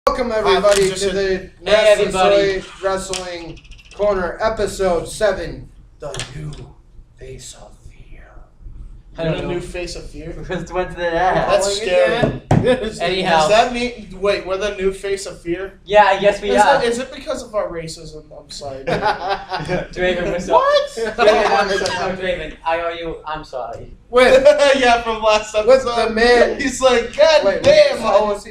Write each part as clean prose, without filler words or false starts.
Welcome everybody to the Massasoit Wrestling Corner, episode 7, The New Face of Fear. The new face of fear? What's that? That's scary. Anyhow. Does that mean, wait, we're the new face of fear? Yeah, I guess we are. Is it because of our racism? I'm sorry. Draven, what's up? What? Draven, I owe you, I'm sorry. With, yeah, from last episode. with the man. He's like, God damn. Oh, is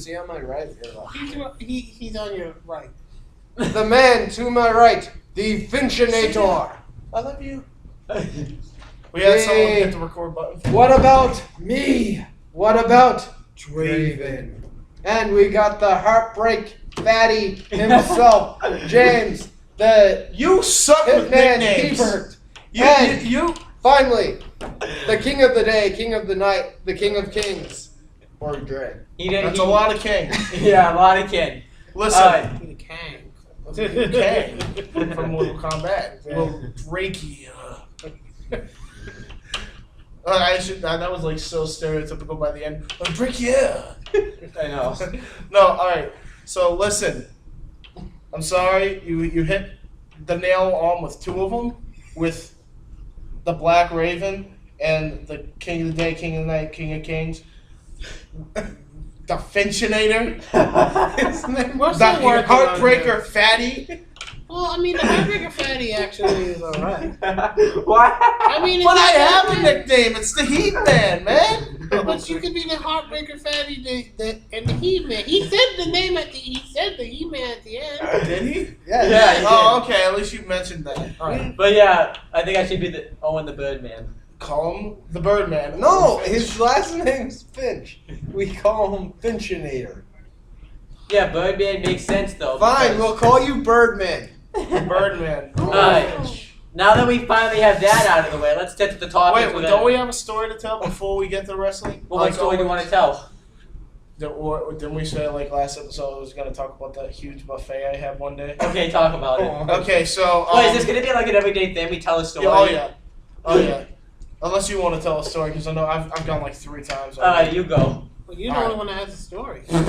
he on my right or left? He's on your right. The man to my right, the Finchinator. I love you. We had someone hit the record button. What about me? What about Draven? And we got the heartbreak fatty himself, James, the You suck with Hitman nicknames. Hebert. You. Finally, the king of the day, king of the night, the king of kings, or Dre. That's a lot of king. Yeah, a lot of king. Listen. The Kang. Kang from Mortal Kombat. Little Drakey. That was like so stereotypical by the end. Oh, Drake, yeah. I know. No, alright. So listen. I'm sorry, you hit the nail on with two of them. With the Black Raven and the King of the Day, King of the Night, King of Kings. The Finchinator. His name was The Heartbreaker Fatty. Well, I mean, the Heartbreaker Fatty actually is alright. What? I mean, But I have a nickname. It's the Heat Man, man. But you could be the Heartbreaker Fatty and the He-Man. He said the name he said the He-Man at the end. Did he? Yeah, he Oh, okay. At least you mentioned that. All right. But yeah, I think I should be the Owen the Birdman. Call him the Birdman. No, Finch. his last name's Finch. We call him Finchinator. Yeah, Birdman makes sense though. Fine, because- we'll call you Birdman. Birdman. Alright. Now that we finally have that out of the way, let's get to the topic. Wait, don't we have a story to tell before we get to wrestling? What story do you want to tell? Didn't we say like last episode I was going to talk about that huge buffet I had one day? Okay, talk about it. Okay, so... Wait, is this going to be like an everyday thing? We tell a story? Oh, yeah. Unless you want to tell a story, because I know I've gone like 3 times. Alright, you go. Well, you're the only one that has a story. I'm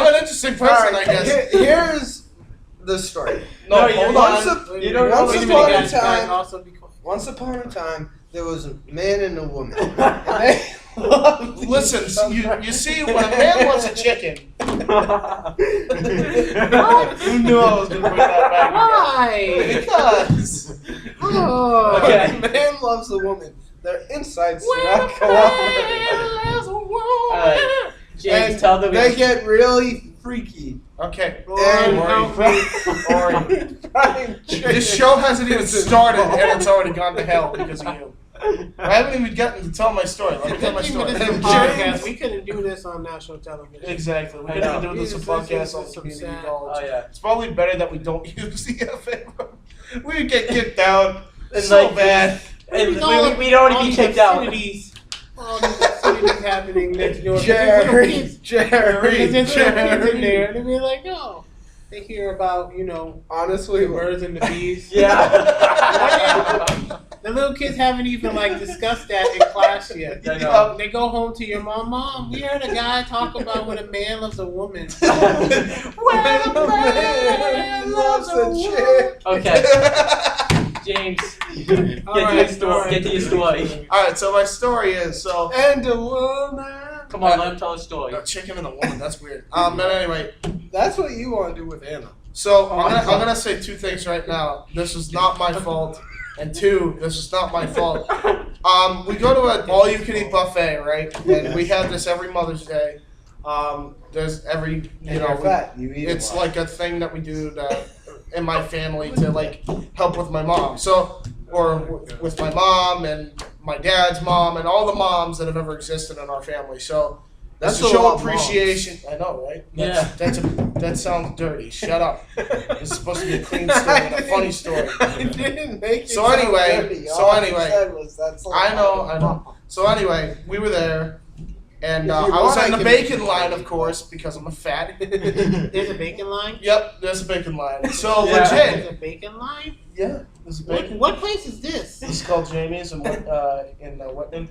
an interesting person, I guess. Here's the story. No, you hold don't. on. You don't Once Wait a upon minute, a guys. time, Also be quiet. once upon a time, there was a man and a woman. And they loved each Listen, other. you see, when a man wants a chicken... What? You knew I was going to bring that back again. Why? Because... Oh. Okay. When a man loves a woman, their insides do When not a cooperate. man loves a woman. Alright. James, And tell them. they get really freaky. Okay. And Ori. Brian This show hasn't even started and it's already gone to hell because of you. I haven't even gotten to tell my story. Let me tell my story. This is a podcast. We couldn't do this on national television. Exactly. We I couldn't know. do this Jesus, podcast this on is some community sad- college. Oh, yeah. It's probably better that we don't use the FM. We would get kicked out. It's So like- bad. And With all we'd already be these kicked out. obscenities- All these obscenities happening next door. Jerry, There's little kids in Jerry. there. They'd be like, oh. They hear about, Honestly, the birds and the bees. Yeah. The little kids haven't even discussed that in class yet. I know. They go home to your mom. We heard a guy talk about when a man loves a woman. when a man loves a chick. Okay. James, get to your story. Alright, so my story is, And a woman. Come on, let him tell a story. a chicken and a woman, that's weird. But anyway, That's what you want to do with Anna. so I'm gonna say 2 things right now. This is not my fault. And 2, this is not my fault. We go to an all-you-can-eat buffet, right? And we have this every Mother's Day. There's every, And you're fat. You eat it's a lot. like a thing that we do in my family to help with my mom. So, or with my mom and my dad's mom and all the moms that have ever existed in our family. So that's to a show lot of appreciation. I know, right? Yeah. That sounds dirty. Shut up. It's supposed to be a clean story and a funny story. I didn't make it So sound anyway, dirty. so All I anyway, said was that's a I lot. know. So anyway, we were there, and If I you was want, I in the can bacon make line, it. of course, because I'm a fat. There's a bacon line? Yep, there's a bacon line. So Yeah. There's legit. a bacon line? Yeah, there's a bacon. What place is this? It's called Jamie's in Whitman.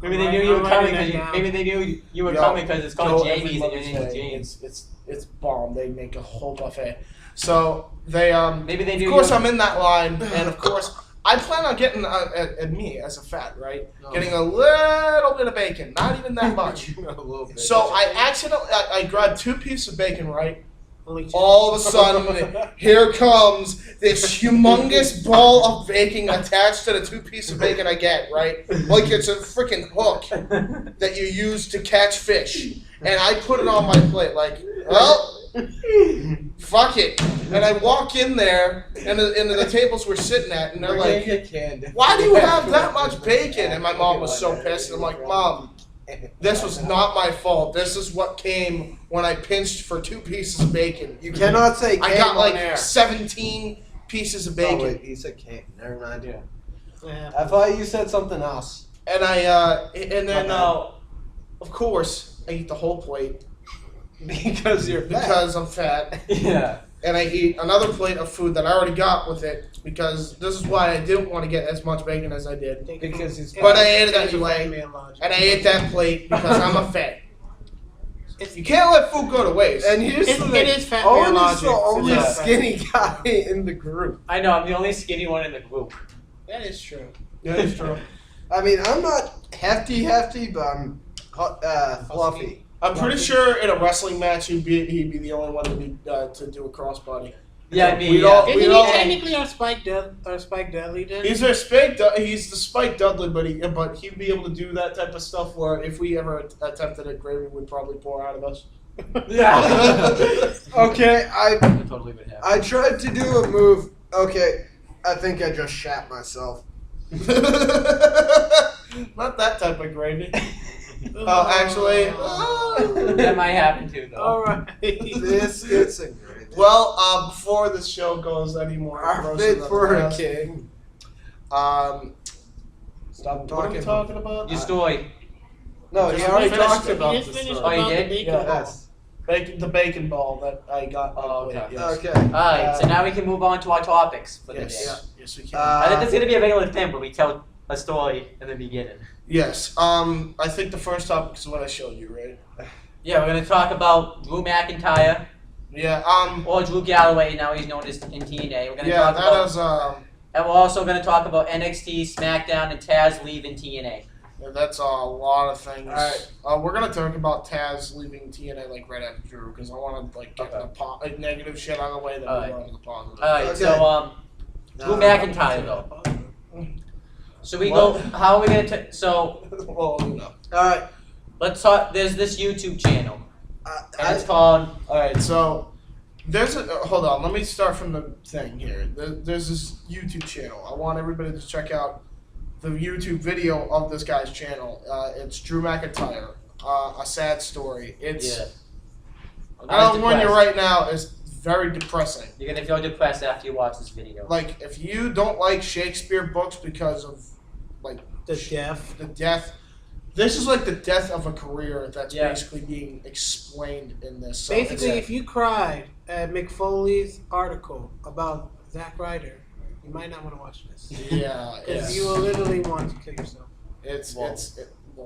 Maybe they knew you were coming because it's called Jamie's and your name is James. It's bomb. They make a whole buffet. So they maybe they knew. Of course, I'm in that line, and of course, I plan on getting at me as a fat, right? No. Getting a little bit of bacon, not even that much. A little bit. So I grabbed 2 pieces of bacon, right? All of a sudden, here comes this humongous ball of bacon attached to the 2 pieces of bacon I get, right? Like it's a freaking hook that you use to catch fish. And I put it on my plate like, well, fuck it. And I walk in there, and the tables we're sitting at, and they're like, why do you have that much bacon? And my mom was so pissed. And I'm like, Mom, this was not my fault. This is what came when I pinched for 2 pieces of bacon. You cannot say came I got on like air. 17 pieces of bacon. Oh, wait, he said came. Never mind. Yeah. I thought you said something else. And then of course, I eat the whole plate Because you're fat. because I'm fat. Yeah. And I eat another plate of food that I already got with it because this is why I didn't want to get as much bacon as I did. Because he's But I ate it anyway, and I ate that plate because I'm a fat. You can't let food go to waste. And here's It the thing. is fat Owen man is the logic. only Yeah. skinny guy in the group. I know. I'm the only skinny one in the group. That is true. Yeah, it's true. I mean, I'm not hefty, but I'm fluffy. I'm pretty sure in a wrestling match he'd be the only one to do a crossbody. Yeah, me. We'd Yeah. all- Isn't we'd he all- technically our Spike Dudley then? He's the Spike Dudley, but he'd be able to do that type of stuff where if we ever attempted it, gravy would probably pour out of us. Yeah. Okay, That totally would happen. I tried to do a move. Okay, I think I just shat myself. Not that type of gravy. Actually. That might happen too, though. All right. This is a great. Well, before the show goes any more, Our gross fit than for a the king. rest, Stop what are we talking. talking about? Your story. No, he Just already finished talked it. about He just this. finished Oh, you about did? the bacon Yeah. ball. Yes. The bacon ball that I got. Oh, okay. Yes. Okay. Alright, so now we can move on to our topics for the Yes. day. Yes, we can. I think this is going to be a regular thing where we tell a story in the beginning. Yes. I think the first topic is what I showed you, right? Yeah, we're going to talk about Drew McIntyre, Yeah. or Drew Galloway, now he's known as in TNA. We're going to Yeah. talk That about, is. and we're also going to talk about NXT, Smackdown, and Taz leaving TNA. Yeah, that's a lot of things. Alright. We're gonna talk about Taz leaving TNA like right after Drew because I want to like get the negative shit out of the way, then Alright. move on to the positive. Alright, Okay. so, Drew McIntyre, though. So we go, how are we going to, so, Well, you know. Alright. let's talk, there's this YouTube channel, and it's I, called, All right, so there's a hold on. Let me start from the thing here. There's this YouTube channel. I want everybody to check out the YouTube video of this guy's channel. It's Drew McIntyre. A sad story. It's yeah. I'm warning you right now. It's very depressing. You're going to feel depressed after you watch this video. Like if you don't like Shakespeare books because of like The deaf. the death. This is like the death of a career that's Yeah. basically being explained in this. So Basically, it's- if you cried at McFoley's article about Zack Ryder, you might not want to watch this. yeah, Because it's you will literally want to kill yourself. Well,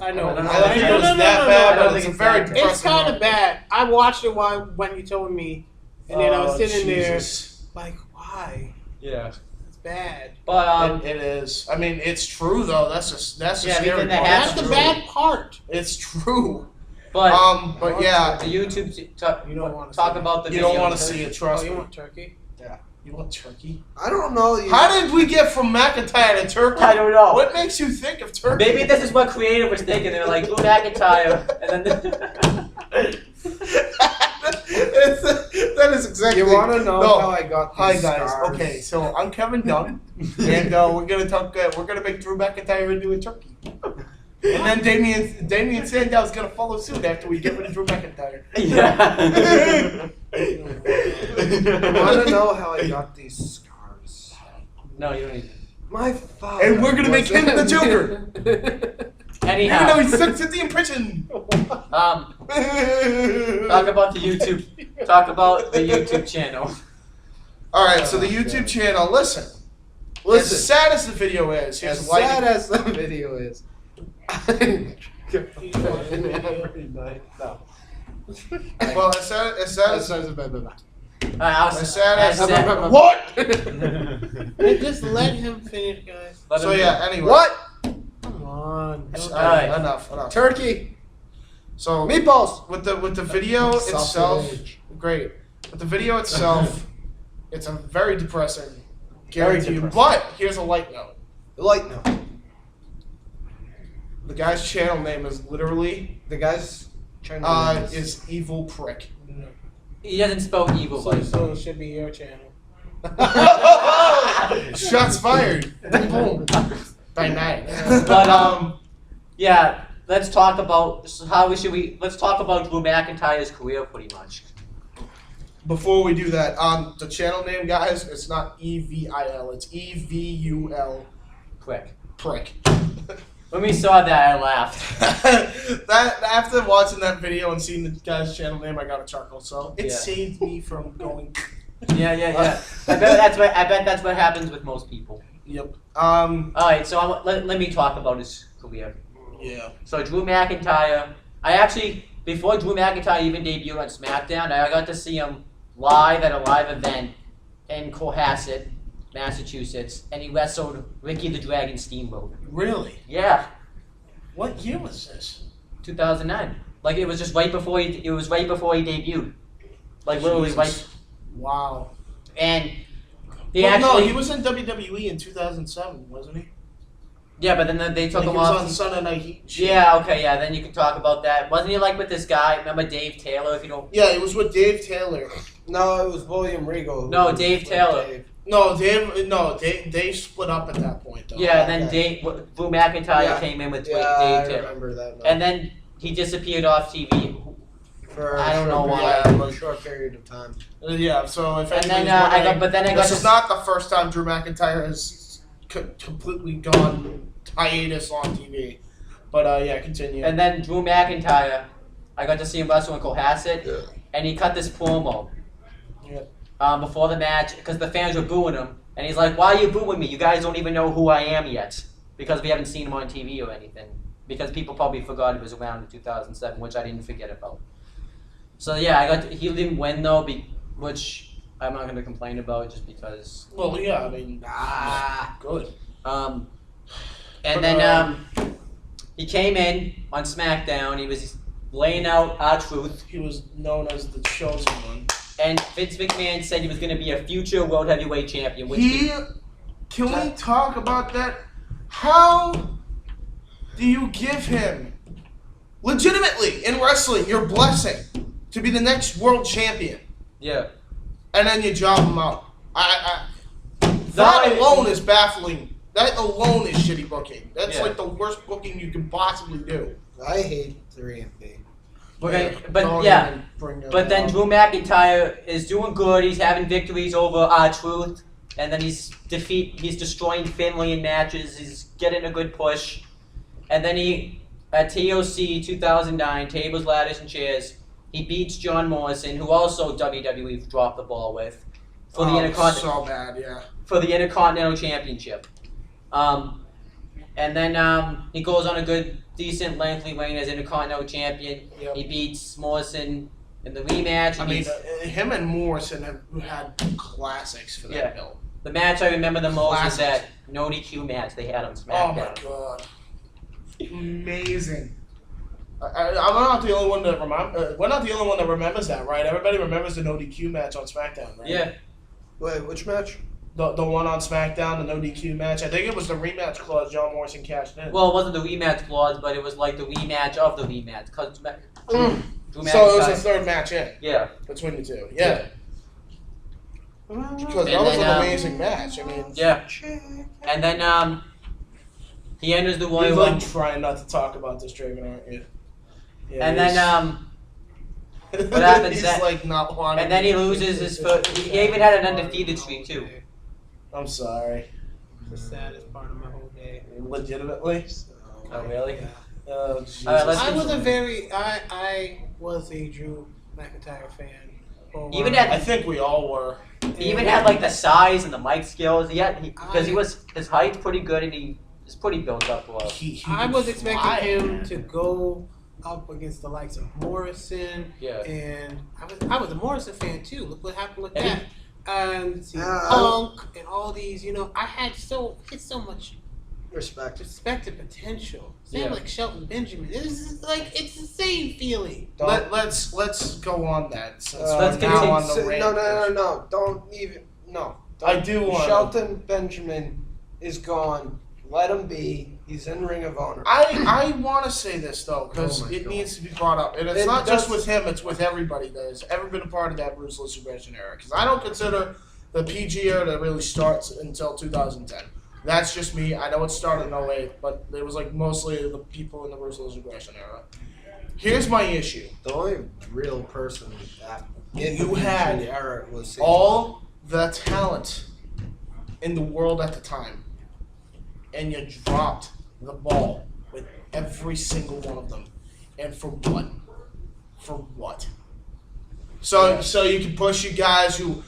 I know. I don't know. I don't think it was No, that no, bad, I don't but think it's a it's very that bad. depressing. It's kind article. of bad. I watched it when you told me, and then I was sitting Jesus. there like, why? Yeah. It's bad. But, It is. I mean, it's true though. That's the Yeah, scary everything that part. happens That's the true. bad part. It's true. but Yeah, the YouTube, You don't want to talk see about the you video. don't want to see it. Oh, Trust you me. want turkey? You want turkey? I don't know. How did we get from McIntyre to turkey? I don't know. What makes you think of turkey? Maybe this is what creative was thinking. They were like, Drew McIntyre, and then... That is exactly. You want to know No. how I got Hi these guys. scars? Okay, so I'm Kevin Dunn, and we're gonna talk. We're gonna make Drew McIntyre into a turkey, and then Damien Sandow's gonna follow suit after we get rid of Drew McIntyre. Yeah. You want to know how I got these scars? No, you don't need My father. And we're gonna make him the Joker. to. Even though Anyhow, he sucks at the impression. talk about the YouTube. Talk about the YouTube channel. All right, so the YouTube channel. Listen. As sad as the video is, here's As lighting. sad as the video is, Every night. No. Well, it says What? Hey, just let him finish, guys. so yeah. Anyway, What? Come on. Don't Alright. Enough. Turkey. So Meatballs. with the video itself, Sausage. great. With the video itself, it's a very depressing. Very Guarantee you. depressing. But here's a light note. Light no. The guy's channel name is literally The guy's trying to is Evil Prick. No. He doesn't spell evil, but So it should be your channel. Shots fired. Boom. Bang bang. But yeah. Let's talk about let's talk about Drew McIntyre's career pretty much. Before we do that, the channel name, guys, it's not EVIL, it's EVUL Quick. Prick. When we saw that, I laughed. That after watching that video and seeing the guy's channel name, I got a chuckle. So it Yeah. saved me from going. Yeah. I bet that's what happens with most people. Yep. All right, so let me talk about his career. Yeah. So Drew McIntyre, before Drew McIntyre even debuted on SmackDown, I got to see him live at a live event in Cohasset, Massachusetts, and he wrestled Ricky the Dragon Steamboat. Really? Yeah, What year was this? 2009. Like it was just right before he debuted. Like literally Jesus. right, Wow. and No, he was in WWE in 2007, wasn't he? Yeah, but then they took Like, him he was off. on Sunday Night Heat. Shit. Yeah, okay, yeah. Then you can talk about that. Wasn't he like with this guy? Remember Dave Taylor? If you don't. Yeah, it was with Dave Taylor. No, it was William Regal. No, Dave Taylor. They split up at that point though. Yeah, and then Okay. Drew McIntyre Yeah. came in with Yeah, I Dave Taylor, remember that. Now. and then he disappeared off TV. For I don't know why. Yeah, a short period of time. Yeah, so if And then anybody's I got this to is not the first time Drew McIntyre has completely gone hiatus on TV. But yeah, continue. And then Drew McIntyre, I got to see him wrestle in Cohasset, and he cut this promo. Yeah. Before the match, because the fans were booing him, and he's like, "Why are you booing me? You guys don't even know who I am yet, because we haven't seen him on TV or anything. Because people probably forgot he was around in 2007, which I didn't forget about." So yeah, he didn't win though, which I'm not going to complain about just because. Well, yeah, I mean, good. And then he came in on SmackDown. He was laying out R-Truth, He was known as the chosen one. and Vince McMahon said he was going to be a future World Heavyweight Champion. Which Can we talk about that? How do you give him, legitimately, in wrestling, your blessing to be the next world champion, yeah. and then you job him out? That alone is baffling. That alone is shitty booking. That's Yeah. like the worst booking you can possibly do. I hate 3MB. Okay, Don't but yeah. even bring that But then up. Drew McIntyre is doing good. He's having victories over R-Truth, and then he's destroying Finlay in matches. He's getting a good push, and then at TOC 2009, Tables, Ladders, and Chairs, he beats John Morrison, who also WWE dropped the ball with, for the so bad, yeah. for the Intercontinental Championship. And then he goes on a good, decent, lengthy reign as Intercontinental Champion. Yep. He beats Morrison in the rematch. I mean, him and Morrison have had classics for that Yeah. belt. The match I remember the most was Classic. that no DQ match they had on Oh my SmackDown. god. Amazing. I'm not the only one that we're not the only one that remembers that, right? Everybody remembers the no DQ match on SmackDown, right? Yeah. Wait, which match? The one on SmackDown, the no DQ match. I think it was the rematch clause John Morrison cashed in. Well, it wasn't the rematch clause, but it was like the rematch of the rematch. Cause Drew So it was McIntyre- the third match in yeah. between the two. Yeah. Because that And was then, an amazing match. I mean, Yeah. And then he enters the you're Royal like Rumble. trying not to talk about this, Draven, aren't you? Yeah, And he's- then what happens he's that- like not wanting. and then he loses his foot. He even had an undefeated streak too. I'm sorry. The saddest part of my whole day. Legitimately. Oh really? Oh, Jesus. All right, let's I was continue. I was a Drew McIntyre fan. Even at I think we all were. He even had like the size and the mic skills. Because he was his height's pretty good and he It's pretty built up. I was expecting him to go up against the likes of Morrison. Yeah. And I was a Morrison fan too. Look what happened with And that. And Punk and all these, I had so much Respect. respect and potential. Same Yeah. like Shelton Benjamin. It's the same feeling. Let's go on that. Since Let's we're now continue. on the Raiders. No. Don't even. No. I do want. Shelton Benjamin is gone. Let him be. He's in Ring of Honor. I want to say this though because Oh my it God. needs to be brought up, and it's It not just does- with him; it's with everybody that has ever been a part of that ruthless aggression era. Because I don't consider the PG era that really starts until 2010. That's just me. I know it started in 08, but it was like mostly the people in the ruthless aggression era. Here's my issue: The only real person that in You the had PG era was all the talent in the world at the time, and you dropped the ball with every single one of them. And for what? For what? So you can push you guys who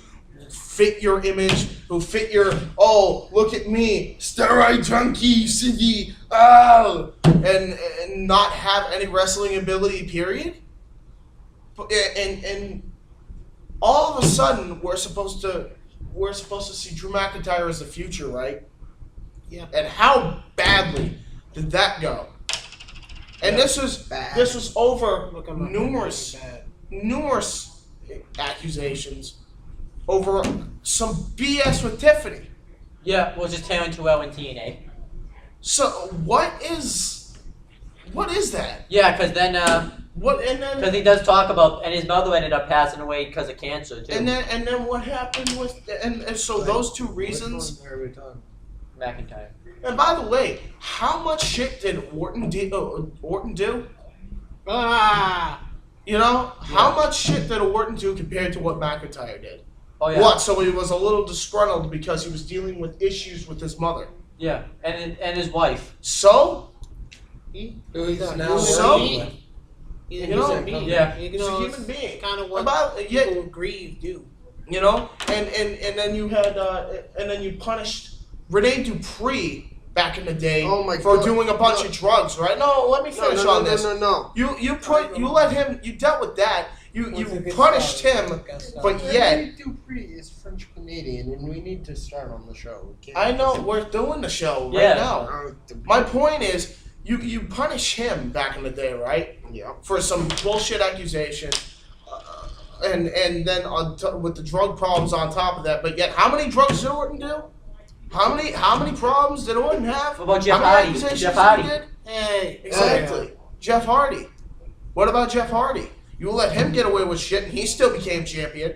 fit your image, who fit your, oh, look at me, steroid junkie, city, oh, and not have any wrestling ability, period? And all of a sudden, we're supposed to see Drew McIntyre as the future, right? Yeah. And how badly did that go? And this was over Look, I'm not numerous bad. accusations over some BS with Tiffany. Yeah, we'll just tearing 2-0 in TNA. So what is that? Yeah, because then, What he does talk about, and his mother ended up passing away because of cancer too. and then what happened with and so those two reasons. Which one are we talking? McIntyre. And by the way, how much shit did Orton do? Ah, How much shit did Orton do compared to what McIntyre did? Oh yeah. What? So he was a little disgruntled because he was dealing with issues with his mother. Yeah, and his wife. So he, Who's he's a now So- human being. He's a You know, human being. yeah. You he's a know, human being. Kind of what About yeah, people grieve do. and then you had and then you punished Rene Dupree back in the day Oh my for God. doing a bunch No. of drugs, right? No, let me finish on this. No. You let him. You dealt with that. You Once it gets punished started, him, it gets but started. yet Dupree is French Canadian, and we need to start on the show. We can't- I know we're doing the show right Yeah. now. My point is, you punish him back in the day, right? Yeah. For some bullshit accusation, and then with the drug problems on top of that. But yet, how many drugs did Orton do? How many problems did Orton have? What about Jeff How many Hardy? accusations Jeff did he Hardy. get? Hey, Exactly. Jeff Hardy. What about Jeff Hardy? You let him get away with shit, and he still became champion.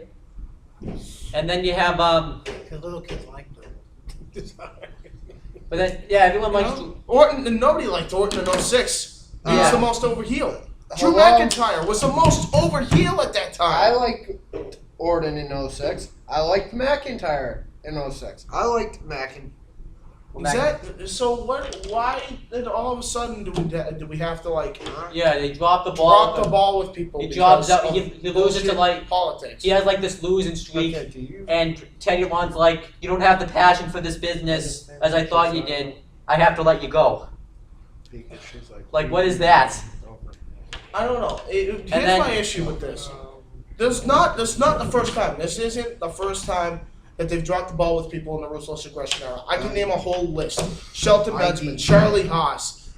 And then you have the little kids like them. but then yeah, everyone likes. Orton, and nobody liked Orton in 06. He was Yeah. the most over heel. Drew Hello? McIntyre was the most over heel at that I time. like Orton in 06. I liked McIntyre in 06. I liked McIntyre. So what? Why did all of a sudden do we have to like Yeah, they drop the ball. drop the ball with people? He because drops out. of He loses to bullshit like. politics. He has like this losing streak. Okay, do you? And Teddy Lon's like, you don't have the passion for this business as I thought you did. I have to let you go. Because she's Like, what is that? I don't know. Here's then- my issue with this. This not the first time. This isn't the first time that they've dropped the ball with people in the ruthless aggression era. I can name a whole list. Shelton Benjamin, Charlie Haas,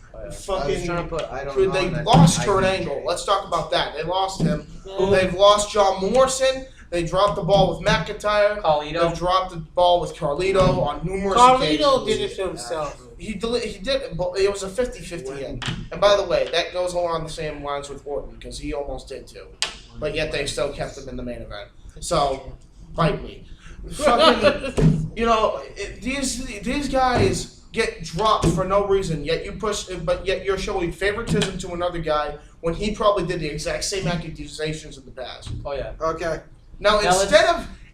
fucking. They lost Kurt Angle. Let's talk about that. They lost him. They've lost John Morrison. They dropped the ball with McIntyre. Carlito. They've dropped the ball with Carlito on numerous Carlito occasions. did it to himself. He did, but it was a 50-50 end. And by the way, that goes along the same lines with Orton, because he almost did too. But yet they still kept him in the main event. So, bite me. Fucking, these guys get dropped for no reason, yet yet you're showing favoritism to another guy when he probably did the exact same accusations in the past. Oh yeah. Okay. Now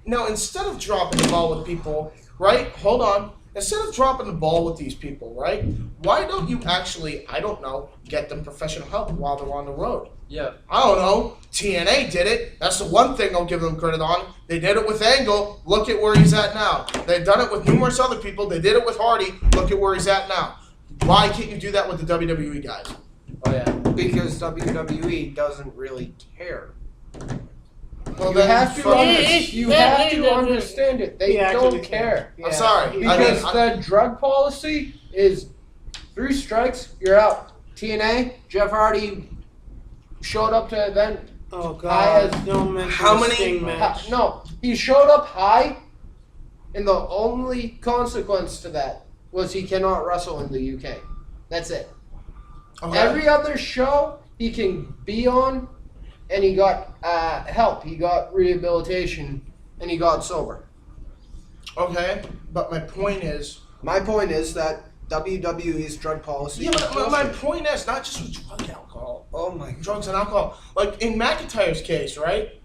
Now instead of dropping the ball with people, right? Hold on. Instead of dropping the ball with these people, right? Why don't you actually, I don't know, get them professional help while they're on the road? Yeah. I don't know. TNA did it. That's the one thing I'll give them credit on. They did it with Angle. Look at where he's at now. They've done it with numerous other people. They did it with Hardy. Look at where he's at now. Why can't you do that with the WWE guys? Oh yeah. Because WWE doesn't really care. Well, You have to, Yeah, understand it. They Yeah, don't actually, care. I'm sorry. Because the drug policy is 3 strikes, you're out. TNA, Jeff Hardy showed up to event. Oh God! Don't mention How the many- Sting match. No, he showed up high, and the only consequence to that was he cannot wrestle in the UK. That's it. Okay. Every other show he can be on, and he got help. He got rehabilitation, and he got sober. Okay, but my point is. My point is that WWE's drug policy. Yeah, is but my bullshit. point is not just with drug and alcohol. Oh my. Drugs and alcohol. Like in McIntyre's case, right?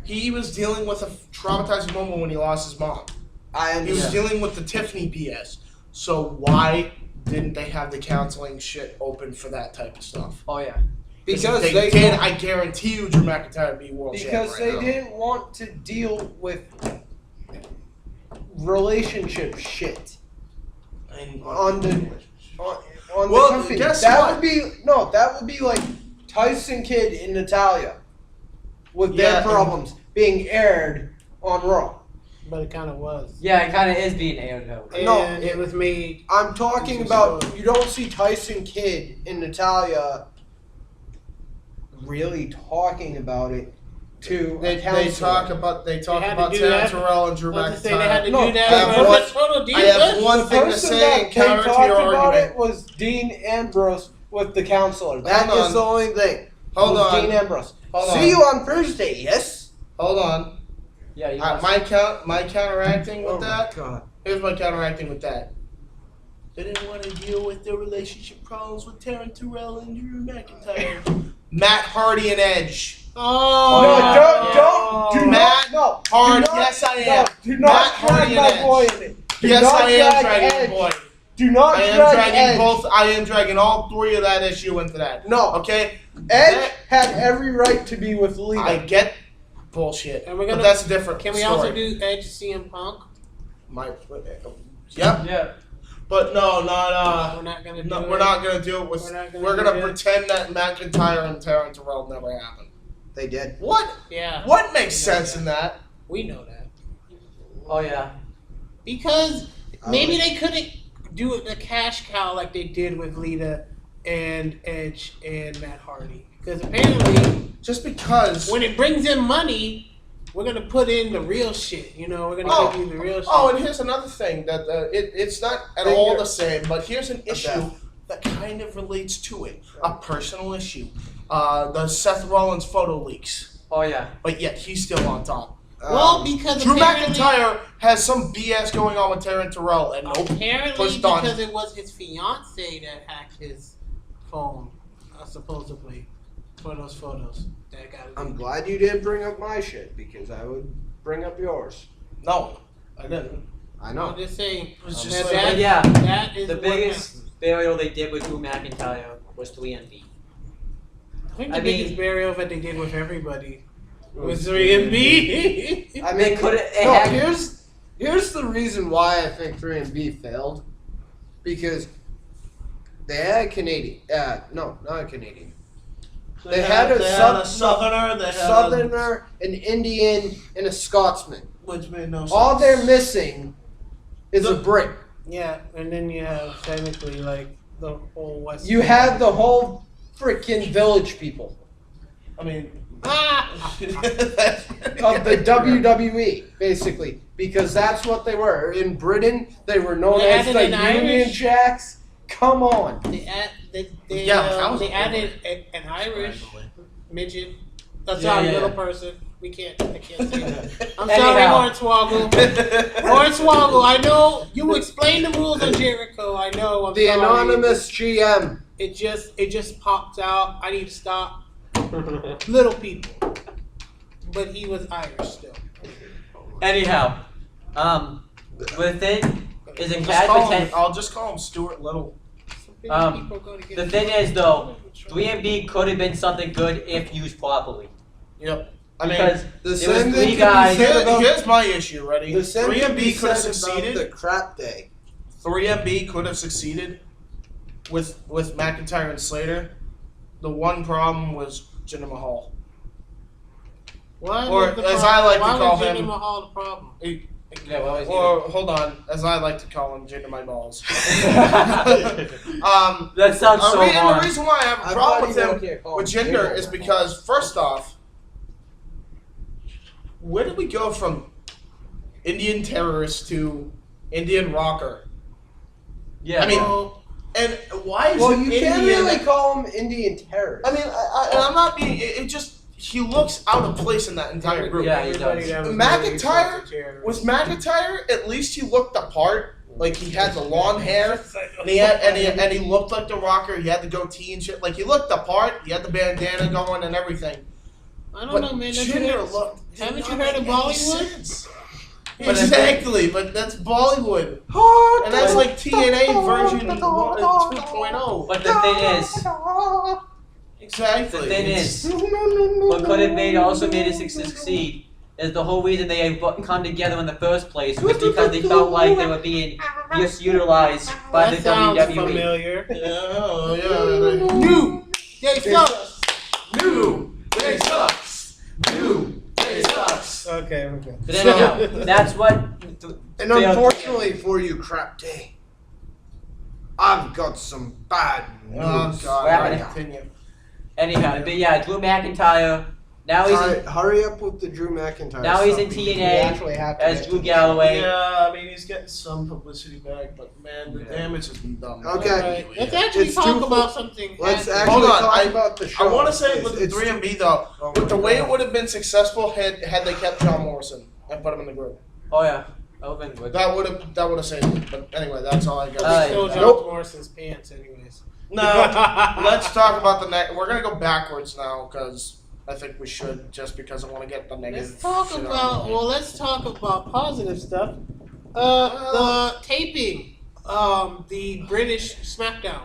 He was dealing with a traumatizing moment when he lost his mom. I He was understand. dealing with the Tiffany BS. So why didn't they have the counseling shit open for that type of stuff? Oh yeah. Because if they did, I guarantee you Drew McIntyre would be world Because champ right they didn't want to deal with relationship shit now. on the on Well, the company. guess That what? would be like Tyson Kidd and Natalia with Yeah, their problems being aired on Raw. But it kind of was. Yeah, it kind of is being aired though. And No, it was made. I'm talking about you don't see Tyson Kidd and Natalia really talking about it to a They counselor. talk about had to about do Taryn that. Terrell and Drew I was to say they had to McIntyre. No, do that. I have for one- total I have defense. one The thing to person say that in they counter to talked your about argument. it was Dean Ambrose with the counselor. That Hold is on. the only thing. Hold was on. Dean Ambrose. Hold See on. you on Thursday, yes? Hold on. Yeah, you My counteracting with Oh my that. God. Here's my counteracting with that. They didn't want to deal with their relationship problems with Taryn Terrell and Drew McIntyre. Matt Hardy and Edge. Oh No, do Matt not, no. Hardy. Do not, Yes, I am. No, do Matt not Hardy drag and my Edge. boy in it. Do Yes, not I am drag dragging Edge. the boy. Do not I am drag dragging Edge. both. I am dragging all 3 of that issue into that. No. Okay. Edge had every right to be with Lita. I get bullshit, And we're but gonna- that's a different Can we story. also do Edge CM Punk? Yep. Yeah. But no, We're not gonna do no, it. we're not gonna do it with. We're not gonna We're do gonna it. pretend that McIntyre and Taryn Terrell never happened. They did. What? Yeah. What makes We know sense that. in that? We know that. Oh yeah. Because maybe they couldn't do it the cash cow like they did with Lita and Edge and Matt Hardy. Because apparently, Just because. when it brings in money, we're gonna put in the real shit. You know, we're gonna give you the real shit. Oh, and here's another thing that it's not at Thing all here. the same, but here's an issue Okay. that kind of relates to it. A personal issue. The Seth Rollins photo leaks, Oh yeah. but yet he's still on top. Well, because Drew apparently, McIntyre has some BS going on with Taryn Terrell, and nope. apparently pushed on. because it was his fiance that hacked his phone, supposedly, for those photos. That got I'm glad you didn't bring up my shit because I would bring up yours. No, I didn't. I I'm know. just saying. It's that, just But like, yeah, that is the what biggest happened. burial they did with Drew McIntyre was 3MB. I think the I mean- biggest burial that they did with everybody was 3MB. I They mean, could've- it no, had- here's the reason why I think 3MB failed. Because they had a Canadian. No, not a Canadian. They had a southerner, they had Southerner, an Indian, and a Scotsman. which made no sense. All they're missing is a brick. Yeah, and then you have technically like the whole West. You had the whole freaking village people I mean, of the WWE, basically, because that's what they were. In Britain, they were known They as added the an Union Irish? Jacks. Come on. They Yeah, that was added an Irish midget. Yeah, Sorry, yeah. little person. I can't say that. I'm Anyhow. sorry, Hornswoggle. Hornswoggle, I know you explained the rules on Jericho. I know. I'm The sorry. anonymous GM. It just popped out. I need to stop. Little people, but he was Irish still. Anyhow, with it is in I'll just call him Stuart Little. People go to get the thing is though, 3MB could have been something good if used properly. Yep. I mean, Because The it was same 3 thing can be guys. said about here's my issue. Ready? the same can be 3MB could have said about succeeded. the crap day. 3MB could have succeeded with McIntyre and Slater. The one problem was Jinder Mahal. Why Or, was the as problem- I like to why call was Jinder him- Mahal the problem? Yeah, well, Or hold on, as I like to call him, Jinder my balls. that sounds so and the hard. reason why I have a I problem thought with you him were gonna with call him Jinder Jinder is my because first off, where did we go from Indian terrorist to Indian rocker? Yeah. I mean, and why is Well, it you Indian? can't really call him Indian terrorist. I mean, I'm not being. It just he looks out of place in that entire group. Yeah, he Everybody does. that was McIntyre really terrorist. Was McIntyre at least he looked the part? Like he had the long hair, and he looked like the rocker. He had the goatee and shit. Like he looked the part. He had the bandana going and everything. I don't But know, man. Jinder looked. Haven't you heard of Bollywood? Exactly, but that's Bollywood, and that's like TNA version 2.0. But the thing is, Exactly. the thing is, what could have made it succeed is the whole reason they come together in the first place was because they felt like they were being misutilized by That the sounds WWE. familiar. Yeah. New Day sucks. New Day sucks. New Day sucks. Okay. But anyhow, that's what. And unfortunately for you, Crap Day, I've got some bad news. Oh God! Wrap I it. continue. Anyhow, but yeah, Drew McIntyre. Now he's Hurry up with the Drew McIntyre. now he's in stuff, because we TNA actually have to as get Drew to the Galloway. Yeah, I mean he's getting some publicity back, but man, the damage has been done. Okay. Alright, let's actually It's talk too about something. Let's happening. actually Hold on, talk I- about the show. I want to say with the It's- 3MB though, Oh with the my way God. it would have been successful had they kept John Morrison and put him in the group. Oh yeah, that would have been good. That would have saved it. But anyway, that's all I got. Alright. to Still say. John Nope. Morrison's pants, anyways. No, let's talk about the next. We're gonna go backwards now because I think we should, just because I want to get the negative. Let's talk shit out about. of the way. Well, let's talk about positive stuff. The taping. The British Smackdown.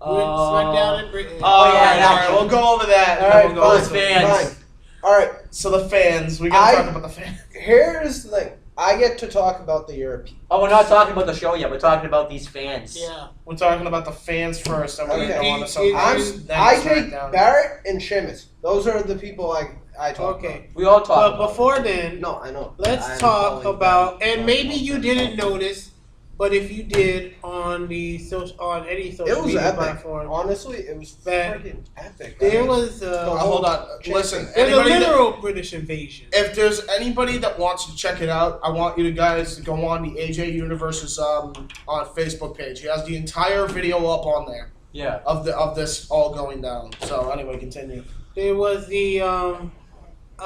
Smackdown in Britain. All yeah, right, that- all right, we'll go over that. All and right, then we'll go Those over fans. Fine. All right. So the fans, we gotta I- talk about the fans. Here's the thing. I get to talk about the European. Oh, we're not talking about the show yet. We're talking about these fans. Yeah. We're talking about the fans first, and we're Okay. gonna go on to some. I take Barrett and Sheamus. Those are the people I talk Okay. We all talk. But about before then, about. No, I know. let's I'm talk calling about, Barrett. and maybe you didn't notice, but if you did on any social It was media epic. platform, Honestly, it was That- freaking epic. there I mean, was Hold on. Listen, there's a anybody that, literal British invasion. if there's anybody that wants to check it out, I want you guys to go on the AJ Universe's on Facebook page. He has the entire video up on there Yeah. of this all going down. So anyway, continue. There was a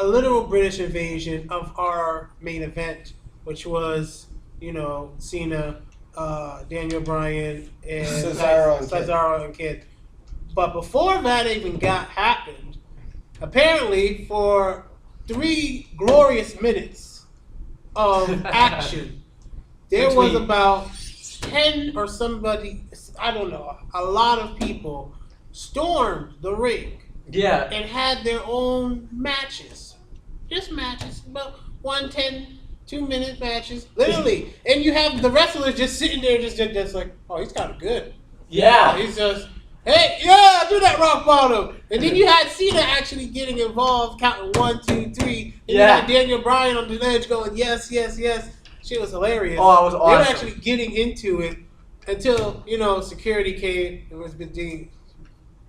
literal British invasion of our main event, which was Cena, Daniel Bryan, and Cesaro and Kidd. But before that even happened, apparently for 3 glorious minutes of action, there was Between- about 10 or somebody, I don't know, a lot of people stormed the ring Yeah. and had their own matches. Just matches, about 2-minute matches, literally. And you have the wrestlers just sitting there, just like, oh, he's kind of good. Yeah. He's just, hey, yeah, do that rock bottom. And then you had Cena actually getting involved, counting 1, 2, 3. And you had Daniel Bryan on the ledge going, yes, yes, yes. Shit was hilarious. Oh, it was They awesome. were actually getting into it until, security came. It was the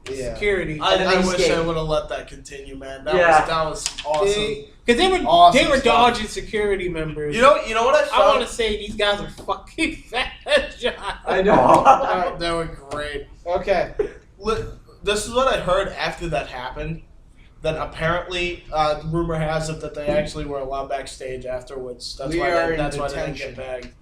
Yeah. security. And then I they wish escaped. I would have let that continue, man. That Yeah. was awesome. Because they were Awesome they were stuff. dodging security members. You know what I I want found? to say these guys are fucking fat. I know. They were great. Okay. This is what I heard after that happened. That apparently, rumor has it that they actually were allowed backstage afterwards. That's We why are they, in that's why they didn't detention. get bagged.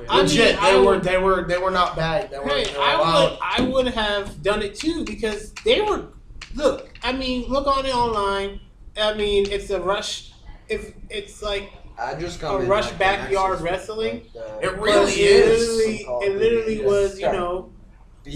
I Legit, mean, they were not bagged. They were, Hey, they were allowed. I would have done it too because they were. Look on it online. I mean, it's a rush. If it's like I just a come in rush like backyard the wrestling. It really is. It literally was,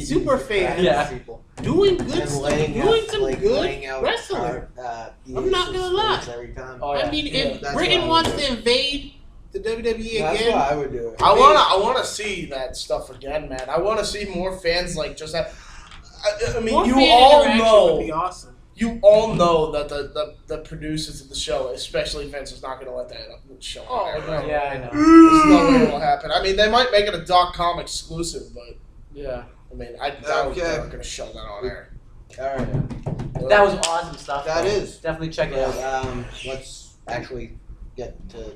super fans. Yeah. People. doing good And stuff, laying doing out, some like, good laying out wrestling. the I'm not aces gonna lie. every time. Oh, yeah. I mean, if that's Britain what I wants would to invade the WWE That's again. what I would do. I wanna see that stuff again, man. I wanna see more fans like just that. I mean, More you fan all interaction would be know. awesome. You all know that the producers of the show, especially Vince, is not going to let that show on there. Yeah, I know. There's no way it will happen. I mean, they might make it a .com exclusive, but Yeah. I mean, I doubt they're Okay. going to show that on air. All right. That was awesome stuff. That though. is. Definitely check it out. Let's actually get to the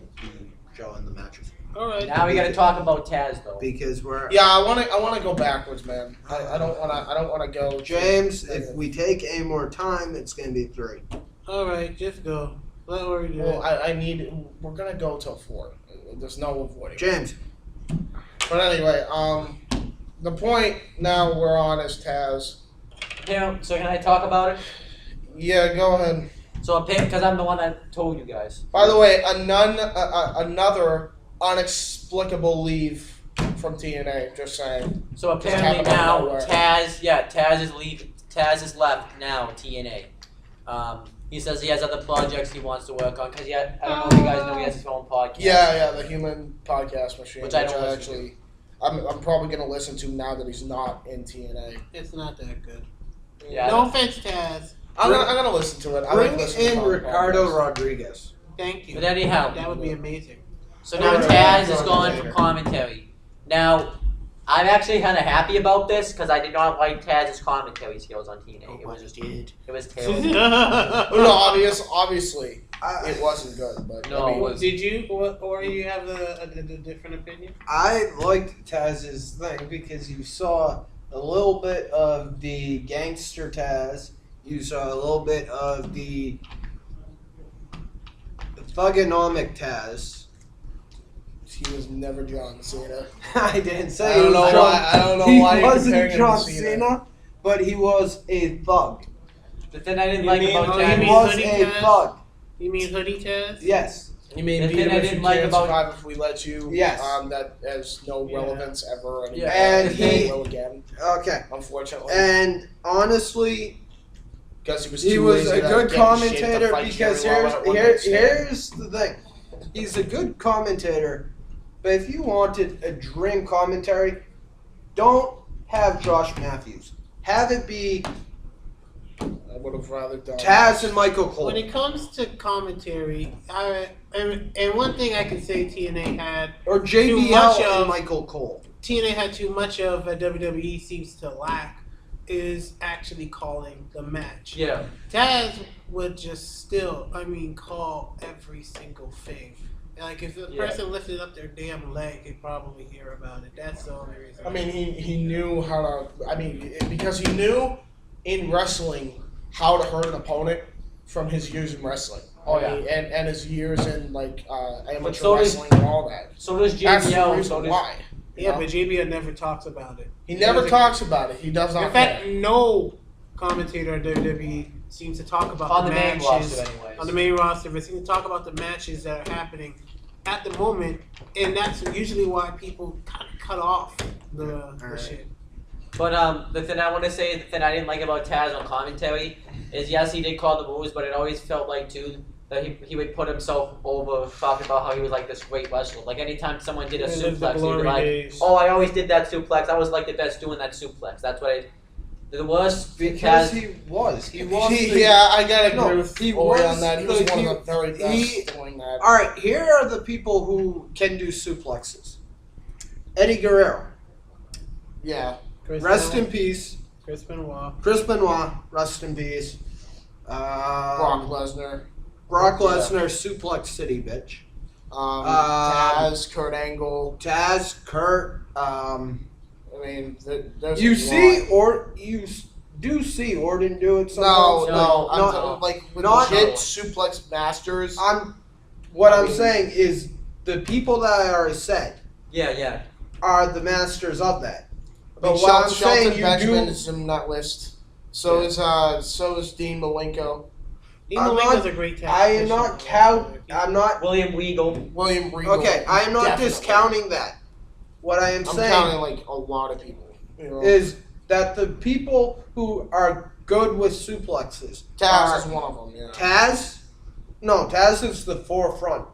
showing the matches All right. Now we got to talk about Taz though. because we're Yeah, I want to go backwards, man. I don't want to go. James. If we take any more time, it's gonna be 3. All right, just go. Let Ori do Well, it. we're gonna go till 4. There's no avoiding. James. But anyway, the point now we're on is Taz. Yeah. So can I talk about it? Yeah, go ahead. So because I'm the one that told you guys. By the way, another inexplicable leave from TNA. Just saying. So Just apparently happened out of now nowhere. Taz is leaving. Taz is left now. TNA. He says he has other projects he wants to work on because I don't know if you guys know he has his own podcast. Yeah, the Human Podcast Machine, Which I don't listen actually. I'm probably gonna listen to now that he's not in TNA. It's not that good. Yeah. No offense, Taz. I'm gonna listen to it. I Bring like listening in to Ricardo podcasts. Rodriguez. Thank you. But anyhow, That would be amazing. so now Alright. Taz is gone from commentary. Now, I'm actually kind of happy about this because I did not like Taz's commentary skills on TNA. It was terrible. No, obviously it wasn't good, but No, I mean, it was- Did you, or you have a different opinion? I liked Taz's thing because you saw a little bit of the gangster Taz. You saw a little bit of the thugonomic Taz. he was never John Cena. I didn't say I he don't was know John. why. I don't know He why you're wasn't comparing him John to Cena. Cena, but he was a thug. The thing I didn't You like mean- about oh, He you Taz. mean- was hoodie a Taz? thug. You mean Hoodie Taz? Yes. You mean The beat thing him I if didn't you like can't about- survive if we let you? Yes. That has no Yeah. relevance ever anymore. And Never he- will again, Okay. unfortunately. And honestly, Because he was he too was lazy a to good get in shape to commentator fight because Jerry Lawler at one night stand. here's the thing. He's a good commentator, but if you wanted a dream commentary, don't have Josh Matthews. Have it be I would have rather done Taz and Michael Cole. When it comes to commentary, and one thing I can say TNA had Or much JBL of- and Michael Cole. TNA had too much of a WWE seems to lack is actually calling the match. Yeah. Taz would just still, call every single thing. Like if the Yeah. person lifted up their damn leg, they'd probably hear about it. That's the only reason. I mean, he knew how to. Because he knew in wrestling how to hurt an opponent from his years in wrestling. Oh, yeah. And his years in amateur so does- wrestling and all that. So does That's the JBL. reason So does why. you yeah, know? but JBL never talks about it. He never He's a- talks about it. He does not. In fact, care. no commentator on WWE seems to talk about on the the main matches roster, anyways. on the main roster, but seem to talk about the matches that are happening at the moment, and that's usually why people kind of cut off the Alright. shit. But the thing I want to say, the thing I didn't like about Taz on commentary is yes, he did call the moves, but it always felt like too that he would put himself over, talking about how he was like this great wrestler. Like anytime someone did a Yeah, the suplex, he'd be glory like, days. "Oh, I always did that suplex. I was like the best doing that suplex." That's what the worst Because Taz. he was. He was. the- Yeah, I gotta agree No, with he Ori was on that. He was the- one he- of the very best he- doing that. All right, here are the people who can do suplexes. Eddie Guerrero, Yeah. Chris rest Benoit, in peace. Chris Benoit. Chris Benoit, rest in peace. Brock Lesnar. Brock Lesnar, Suplex City, bitch. Taz, Kurt Angle. Taz, Kurt. I mean, there's You a see, lot. or you do see Orton do it No, sometimes. no, I'm no. talking, like with Not- legit suplex masters. What I I'm mean- saying is the people that I already said Yeah. are the masters of that. But But what I'm Shelton saying, you Benjamin do. is in that list. So is Dean Malenko, Dean I'm Malenko's not- a great I am not count. I'm not. William Regal. William Regal. Okay, I am not definitely. discounting that. What I am I'm saying counting like a lot of people. You know? is that the people who are good with suplexes Taz are is one of them. Yeah. Taz. No, Taz is the forefront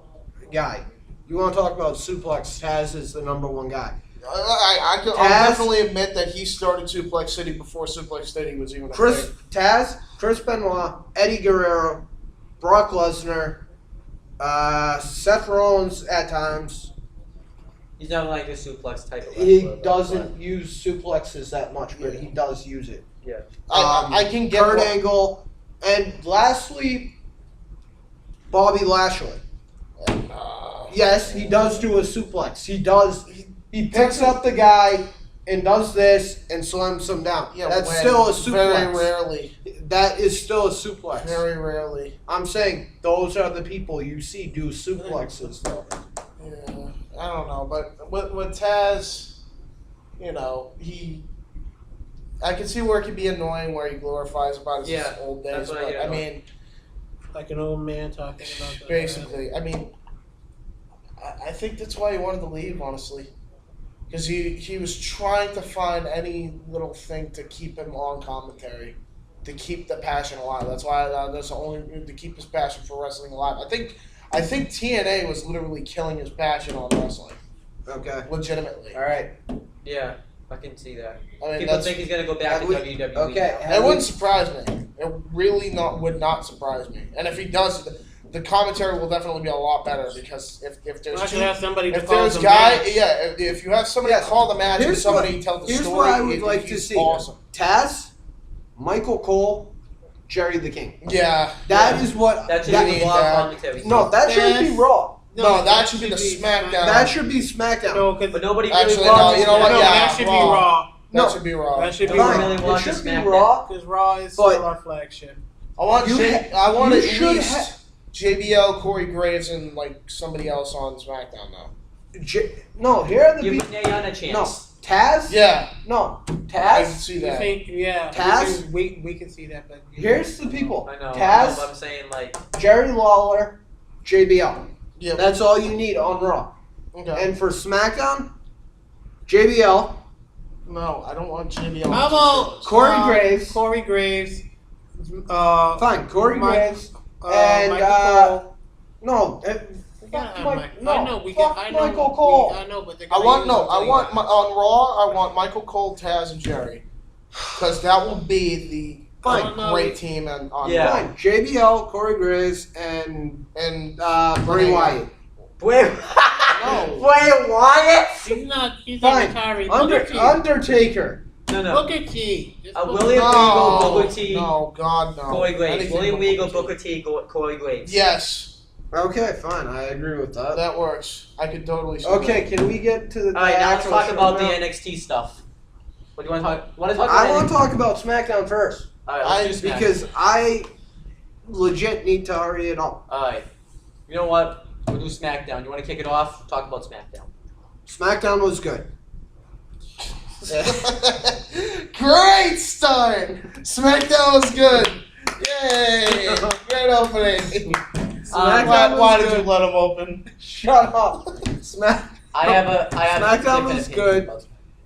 guy. You want to talk about suplex? Taz is the number one guy. I'll definitely admit that he started Suplex City before Suplex City was even a thing. Taz, Chris Benoit, Eddie Guerrero, Brock Lesnar, Seth Rollins at times. He's not like a suplex type of He wrestler, doesn't use suplexes that much, but he does use it. Yeah. I can get Kurt Angle, and lastly, Bobby Lashley. Yes, he does do a suplex. He does. He picks up the guy and does this and slams him down. Yeah, that's still a suplex. Very rarely. That is still a suplex. Very rarely. I'm saying those are the people you see do suplexes, though. Yeah, I don't know, but with Taz, I can see where it can be annoying where he glorifies about his old days. That's what But I mean, like an old man talking about that. basically, I mean, I think that's why he wanted to leave, honestly. Because he was trying to find any little thing to keep him on commentary, to keep the passion alive. That's why that's the only to keep his passion for wrestling alive. I think TNA was literally killing his passion on wrestling. Okay. Legitimately. All right. Yeah, I can see that. I mean, People think he's gonna go back to WWE. Okay. now. It wouldn't surprise me. It really would not surprise me. And if he does, the commentary will definitely be a lot better because if there's if you have somebody call the match and somebody tell the story, here's what I would like to see. Awesome. Taz, Michael Cole, Jerry the King. Yeah. That is what. That should that, be Raw commentary. No, that should be Raw. No, that should be the SmackDown. That should be SmackDown. No, But nobody really Actually, wants no, you know what? No, Yeah, that should be Raw. That should be Raw. That should be Fine. Raw. really It want should to be SmackDown. Raw. Because Raw is But- still our flagship. I want You at should least JBL, Corey Graves, and like somebody else on SmackDown now. No, here are the Give people. Nayan a No, chance. Taz. Yeah, No, I can Taz. see You that. think, Taz? We can see that, but Here's the people. I know. Taz, but I'm saying like Jerry Lawler, JBL. Yeah. That's all you need on Raw. Okay. And for SmackDown, JBL, No, I don't want JBL. how about Corey Graves. Corey Graves. Fine, Corey Graves. And, Michael Cole. No, We gotta fuck have Mike. Mike. I know we can. I know Michael Cole. I know, but they're I gonna want use somebody else. on Raw. I want Michael Cole, Taz, and Jerry, because that will be the Fine. great team on Yeah. Raw. Fine, JBL, Corey Graves, and And Bray Wyatt. Wait. No. Wait, Wyatt? He's not Fine. retiring. Booker T. Undertaker. No. Booker T. Just William no, Regal, Booker T, No, God, no. Corey Graves. Anything William but Regal, Booker T. Booker T, Corey Graves. Yes, Okay, fine. I agree with that. that works. I could totally see Okay, can we get to the All right, now let's actual talk show about the now? NXT stuff. What do you want to talk? Want to talk I about? want to talk about SmackDown first All right, let's do SmackDown. because I legit need to hurry it up. All right. You know what? We'll do SmackDown. You want to kick it off? Talk about SmackDown. SmackDown was good. Great start! SmackDown was good. Yay! Great opening. SmackDown Why was did you good. let him open? Shut up. I have SmackDown different was opinions good. about-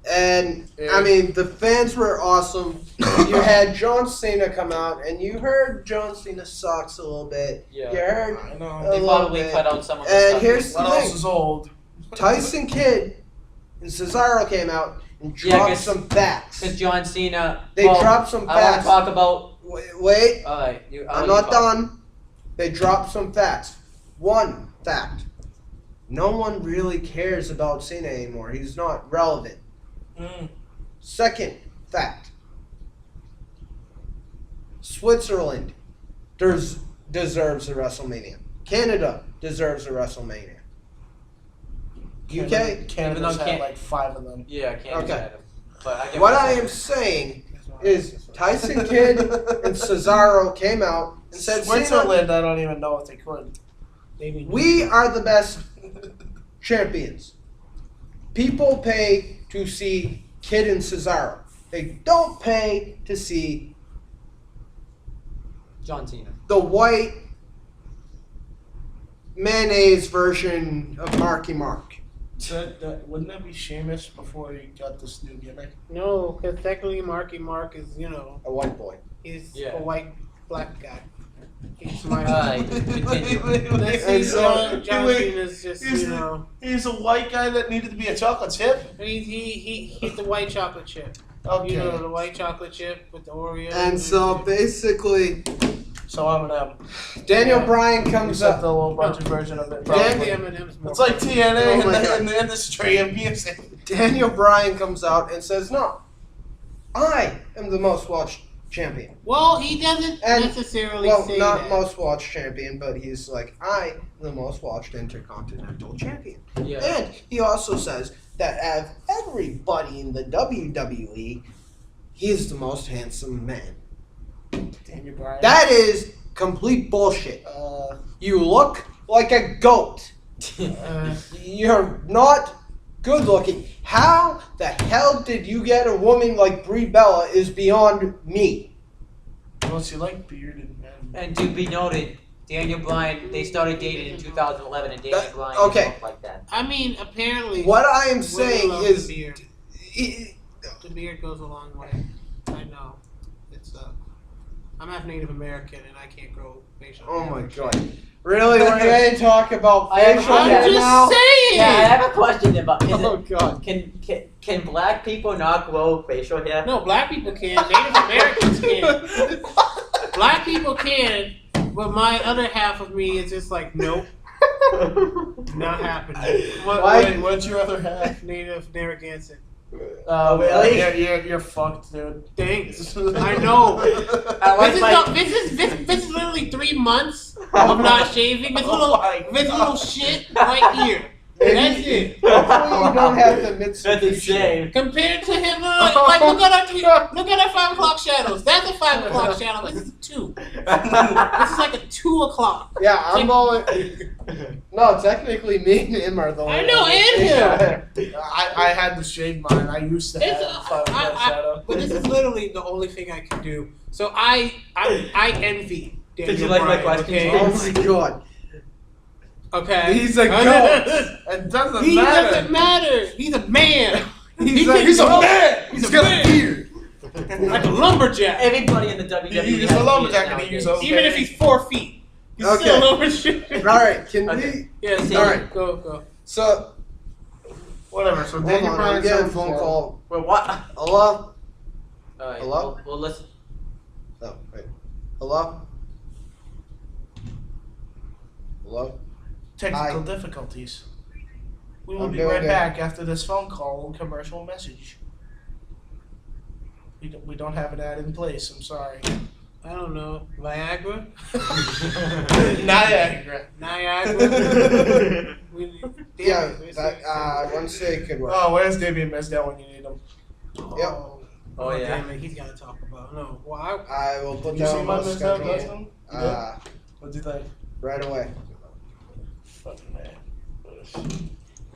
And Yeah. I mean, the fans were awesome. You had John Cena come out, and you heard John Cena sucks a little bit. Yeah. You heard I a know. They little probably bit. cut out some of the And stuff. here's the What else thing: is old? Tyson Kidd and Cesaro came out and Yeah, dropped 'cause- some facts. Because John Cena. They well, dropped some I want to facts. talk about. Wait, All right. I'm not done. They dropped some facts. One fact: no one really cares about Cena anymore. He's not relevant. Second fact: Switzerland deserves a WrestleMania. Canada deserves a WrestleMania. UK. Canada's Even though had like 5 of them. Yeah, I can't Okay. do that. But I get What you're I saying. am saying is Tyson Kidd and Cesaro came out and said, Cena, Switzerland, I don't even know if they could. we are the best champions. People pay to see Kidd and Cesaro. They don't pay to see John Cena. the white mayonnaise version of Marky Mark. Wouldn't that be Sheamus before he got this new gimmick? No, because technically Marky Mark is, A white boy. he's Yeah. a white black guy. He's my Alright, continue. And so- John Cena's just, he's a white guy that needed to be a chocolate chip. he's the white chocolate chip. Okay. You know, the white chocolate chip with the Oreo. And so basically, So I'm an M. Daniel Bryan You comes said up. the little budget version of it. Dan- Probably. M&M's more It's like TNA Oh in, my God. in the industry of music. Daniel Bryan comes out and says, "No, I am the most watched champion." Well, he doesn't And- necessarily Well, say not that. most watched champion, but he's like, "I am the most watched intercontinental champion." Yeah. And he also says that of everybody in the WWE, he is the most handsome man. Daniel Bryan. That is complete bullshit. You look like a goat. You're not good looking. How the hell did you get a woman like Brie Bella is beyond me. Unless you like bearded men. And to be noted, Daniel Bryan, they started dating in 2011, and Daniel Bryan okay. didn't look like that. I mean, apparently, What I am women saying love is, the beard. The beard goes a long way. I know. It's I'm half Native American and I can't grow facial hair. oh my god. Really? We're going to talk about I have a facial question. hair I'm just now? saying. Yeah, I have a question about Oh god. can black people not grow facial hair? No, black people can. Native Americans can. Black people can, but my other half of me is just like, nope, not happening. What'd you rather have? Native Narragansett. Really? You're fucked, dude. Thanks. I know. I like This is literally 3 months of not shaving. This little shit right here. That's it. Hopefully you don't have the That's Mitsubishi. insane. Compared to him, like look at our 5 o'clock shadows. That's a 5 o'clock shadow. This is a 2. This is like a 2 o'clock. Yeah, I'm going. No, technically, me and him are the I only know, ones. and him. I had to shave mine. I used to have It's, 5 o'clock shadow. but this is literally the only thing I can do. So I envy Daniel Did you like my Bryan, question? okay? Oh my god. Okay. He's a goat. It doesn't He matter. doesn't matter. He's a man. He's can grow He's got a beard. like a lumberjack. Everybody in the WWE He's has a lumberjack and beards he uses nowadays. Even if he's 4 feet, he's Okay. still a lumberjack. Alright, can Okay. we. Yes. Alright. Go. So, Whatever. So hold Daniel on, I'm Bryan's getting a on phone call. Well, what? Hello? Alright, Hello? well, listen. Oh, wait. Hello? Hello? Technical Hi. difficulties. We will I'm be doing right good. back after this phone call and commercial message. We don't have an ad in place. I'm sorry. I don't know. Viagra? Niagara. Yeah, that, once they could work. Oh, where's Damian Mizdow when you need him? Yep. Oh, yeah. Damn it, he's got to talk about. No. Well, I will put Did you that see on my my Mizdow schedule. costume? What do you think? Right away. Fucking man.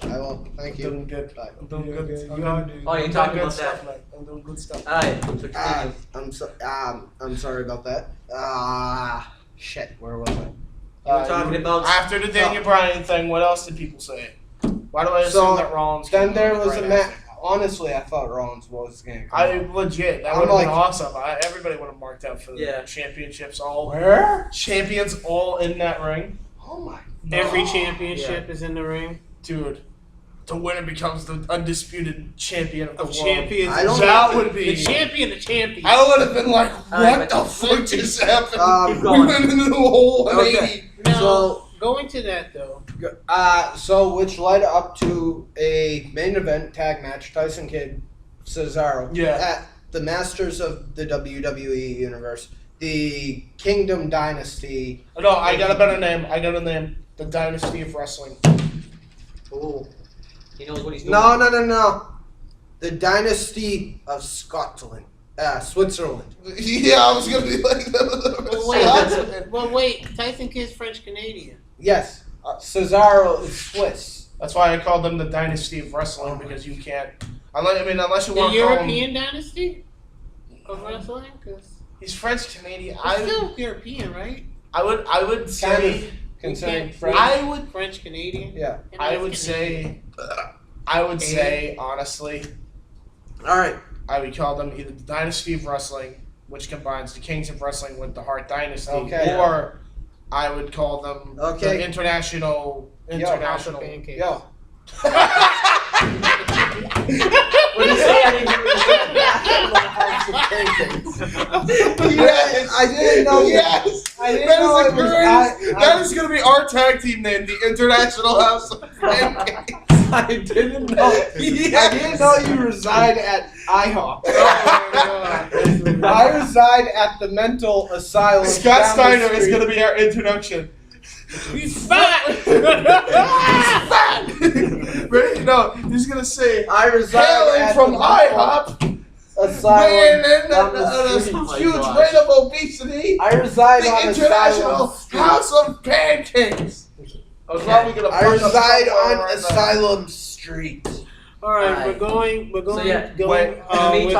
I will. Thank I'm you. doing good. Bye. I'm doing good. You I'm are doing Oh, you're I'm talking doing about good stuff, that. mate. I'm doing good stuff. Alright, so continue. I'm sorry about that. Shit. Where was I? You were talking about. After the Daniel Bryan thing, what else did people say? Why do I assume So, that Rollins? Then came there out was a right match. after? Honestly, I thought Rollins was going to come I out. legit. That I'm would have like- been awesome. Everybody would have marked out for the Yeah. championships. All Where? champions all in that ring. Oh my. every God. championship is in the ring. Dude, the winner becomes the undisputed champion of the world. Champions. I don't That would be. The champion of champions. I would have been like, what Alright, the but- fuck just happened? Keep We going. went into the whole 180. Now, So- going to that though. So which led up to a main event tag match: Tyson Kidd, Cesaro. Yeah. At the Masters of the WWE Universe, the Kingdom Dynasty. No, I got a better name. The Dynasty of Wrestling. Ooh. He knows what he's doing. No. The Dynasty of Scotland. Switzerland. Yeah, I was gonna be like Wait. Tyson Kidd's French Canadian. Yes. Cesaro is Swiss. That's why I called them the Dynasty of Wrestling, because you can't. Unless you The want to call him. European dynasty of wrestling, because He's French Canadian. it's still European, right? I would say. Kind of concerning can't- French. I would. French Canadian. Yeah. I would say. Honestly, All right. I would call them either the Dynasty of Wrestling, which combines the Kings of Wrestling with the Hart Dynasty, Okay. or I would call them Okay. the international. House of Pancakes. Yo. What did you say? I didn't hear what you said. Yeah, I didn't know. Yes, I didn't that know is it was. that is going to be our tag team name, the International House of Pancakes. I didn't know. Yes. I didn't know you reside at IHOP. Oh, I reside at the mental asylum. Scott Steiner is going to be our introduction. He's fat. He's fat. Ready? No, he's going to say, I reside hailing at from the IHOP, asylum. weighing in down the a street. Oh my huge gosh. rate of obesity, I reside the on International Asylum Street. House of Pancakes. I was probably going to I reside on Asylum Street. All right, Alright. we're going. So, yeah, wait, I want to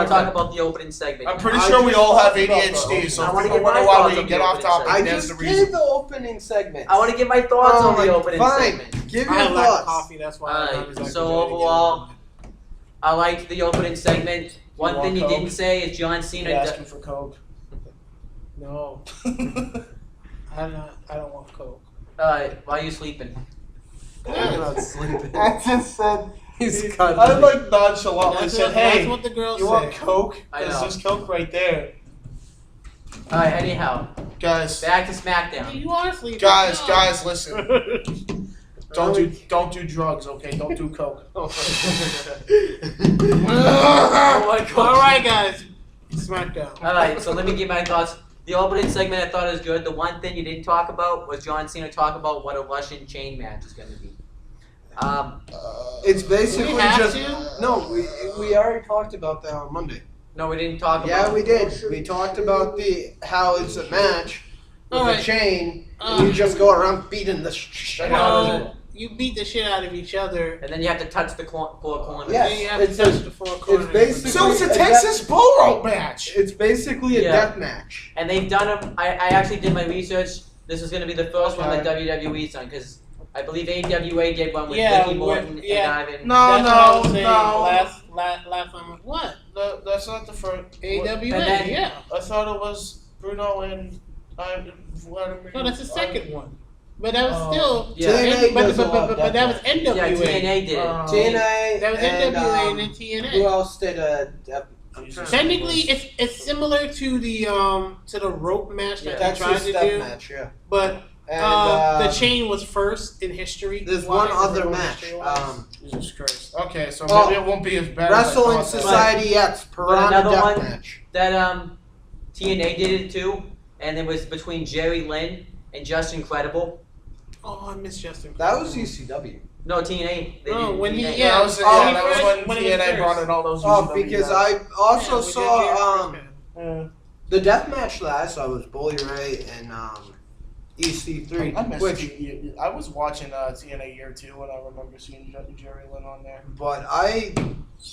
talk about the opening segment. I'm pretty I sure we just all have talked about ADHD, the so I if wanna you get wonder my why thoughts we on get the off opening topic, I there's just the did reason. the opening segment. I want to give my thoughts on the opening fine. segment. Give I your have lack of thoughts. coffee. That's why. I'm Alright, exactly so ready to get overall, it. I liked the opening segment. One want thing you Coke? didn't say is John Cena. You're asking for Coke. No, I don't want Coke. Why are you sleeping? I'm not sleeping. I just said, He's I like nonchalantly That's said, what, hey, that's what the girls you say. want Coke? I Because know. there's Coke right there. Alright, anyhow, Guys, back to SmackDown. You are sleeping. guys, listen. Don't do drugs, okay? Don't do Coke. Oh Oh my god. All right, guys. SmackDown. Alright, so let me give my thoughts. The opening segment I thought was good. The one thing you didn't talk about was John Cena talk about what a Russian chain match is going to be. It's basically We have just to? no. We already talked about that on Monday. No, we didn't talk about Yeah, we did. We talked about how it's a match with Alright. a chain, and you just go around beating the shit out of it. You beat the shit out of each other. And then you have to touch the four corners. Yeah. Then you have it's to touch a- the four corners. basically- So it's a Is Texas bull rope match. It's basically a Yeah. death match. And they've done them. I actually did my research. This is going to be the first one that WWE's done because I believe AWA did one with Yeah, Ricky Morton yeah. and Ivan. No, That's what I was saying no. Last time. What? No, that's not the first. AWA. And then- Yeah. I thought it was Bruno and Vladimir. No, that's the second one. But that was Oh. still. Yeah. TNA But does a lot of that was death NWA. Yeah, TNA did it. TNA That was and NWA and then TNA. who else did a death? Jesus. Technically, it's similar to the rope match that Yeah. they tried Texas to death do, match, yeah. but And the chain was first in history. there's Why? one other match. History-wise. Jesus Christ. Okay, so Oh, maybe it won't be as bad. as I Wrestling thought. Society X Piranha another Death one- Match. That TNA did it too, and it was between Jerry Lynn and Just Incredible. Oh, I miss Justin. That was ECW. No, TNA. They No, did when he- TNA. yeah, that was, Oh, that was when when he was TNA first. brought in all those. Oh, UCW because guys. I also Yeah, we did saw Jerry Yeah. the death match that I saw was Bully Ray and EC3, I missed which it. I was watching TNA year 2 and I remember seeing Jerry Lynn on there. but I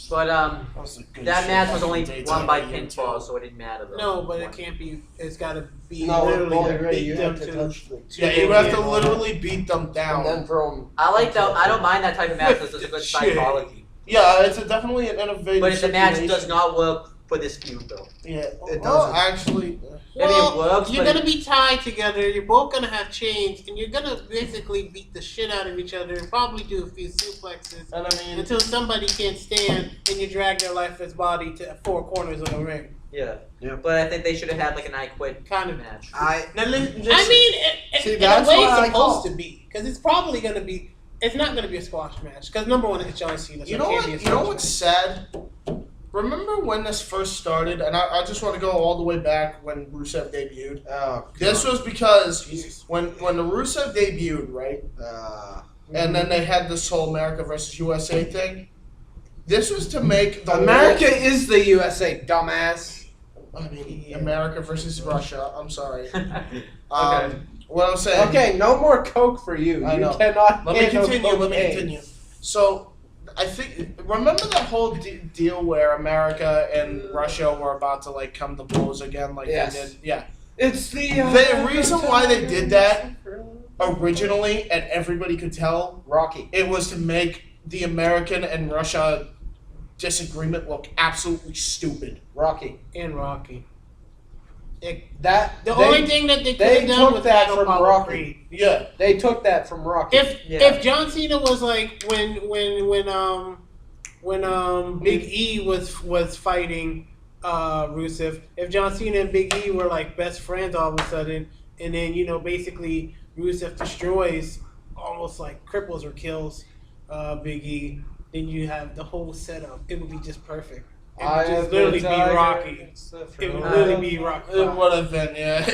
But That was a good that shit match was back only in the day, won by TNA year pinfall, 2. so it didn't matter though. No, but it can't be. It's got to be no with literally Bully to Ray beat you them have to to. touch the Yeah, you have to Yeah. literally beat them and down. then throw them. I like that. I don't mind that type of match because there's a good Shit. psychology. Yeah, it's definitely an innovative. But if the match situation. does not work for this feud though. Yeah, It well, doesn't. actually. Maybe it works, you're but gonna be tied together. You're both gonna have chains, and you're gonna basically beat the shit out of each other and probably do a few suplexes And I mean, until somebody can't stand and you drag their lifeless body to four corners of the ring. Yeah. Yeah. But I think they should have had like an I Quit Kind of. match. I now, I mean, See, in a that's way, what I it's call. supposed to be because it's probably gonna be. It's not gonna be a squash match because number one, it's John Cena. So you it know can't what? be a You know squash what's match. sad? Remember when this first started? And I just want to go all the way back when Rusev debuted. oh This was because when the Rusev debuted, right? And then they had this whole America versus USA thing. This was to make the America is the USA, dumbass. I mean, America versus Russia. I'm sorry. Okay. What I'm saying. Okay, no more Coke for you. I You know. cannot. Let me handle continue. Let me cocaine. continue. So, I think remember that whole deal where America and Russia were about to like come to blows again, like Yes. they did. Yeah. It's the The reason why they did that originally, and everybody could tell, Rocky. it was to make the American and Russia disagreement look absolutely stupid. Rocky. And Rocky. The only thing that they could have done took was that add from Apollo Rocky. Creed. Yeah. They took that from Rocky. If John Cena was like when Big E was fighting Rusev, if John Cena and Big E were like best friends all of a sudden, and then basically Rusev destroys, almost like cripples or kills Big E, then you have the whole setup. It would be just perfect. It would just literally be Rocky. It would literally be Rocky. It would have been, yeah.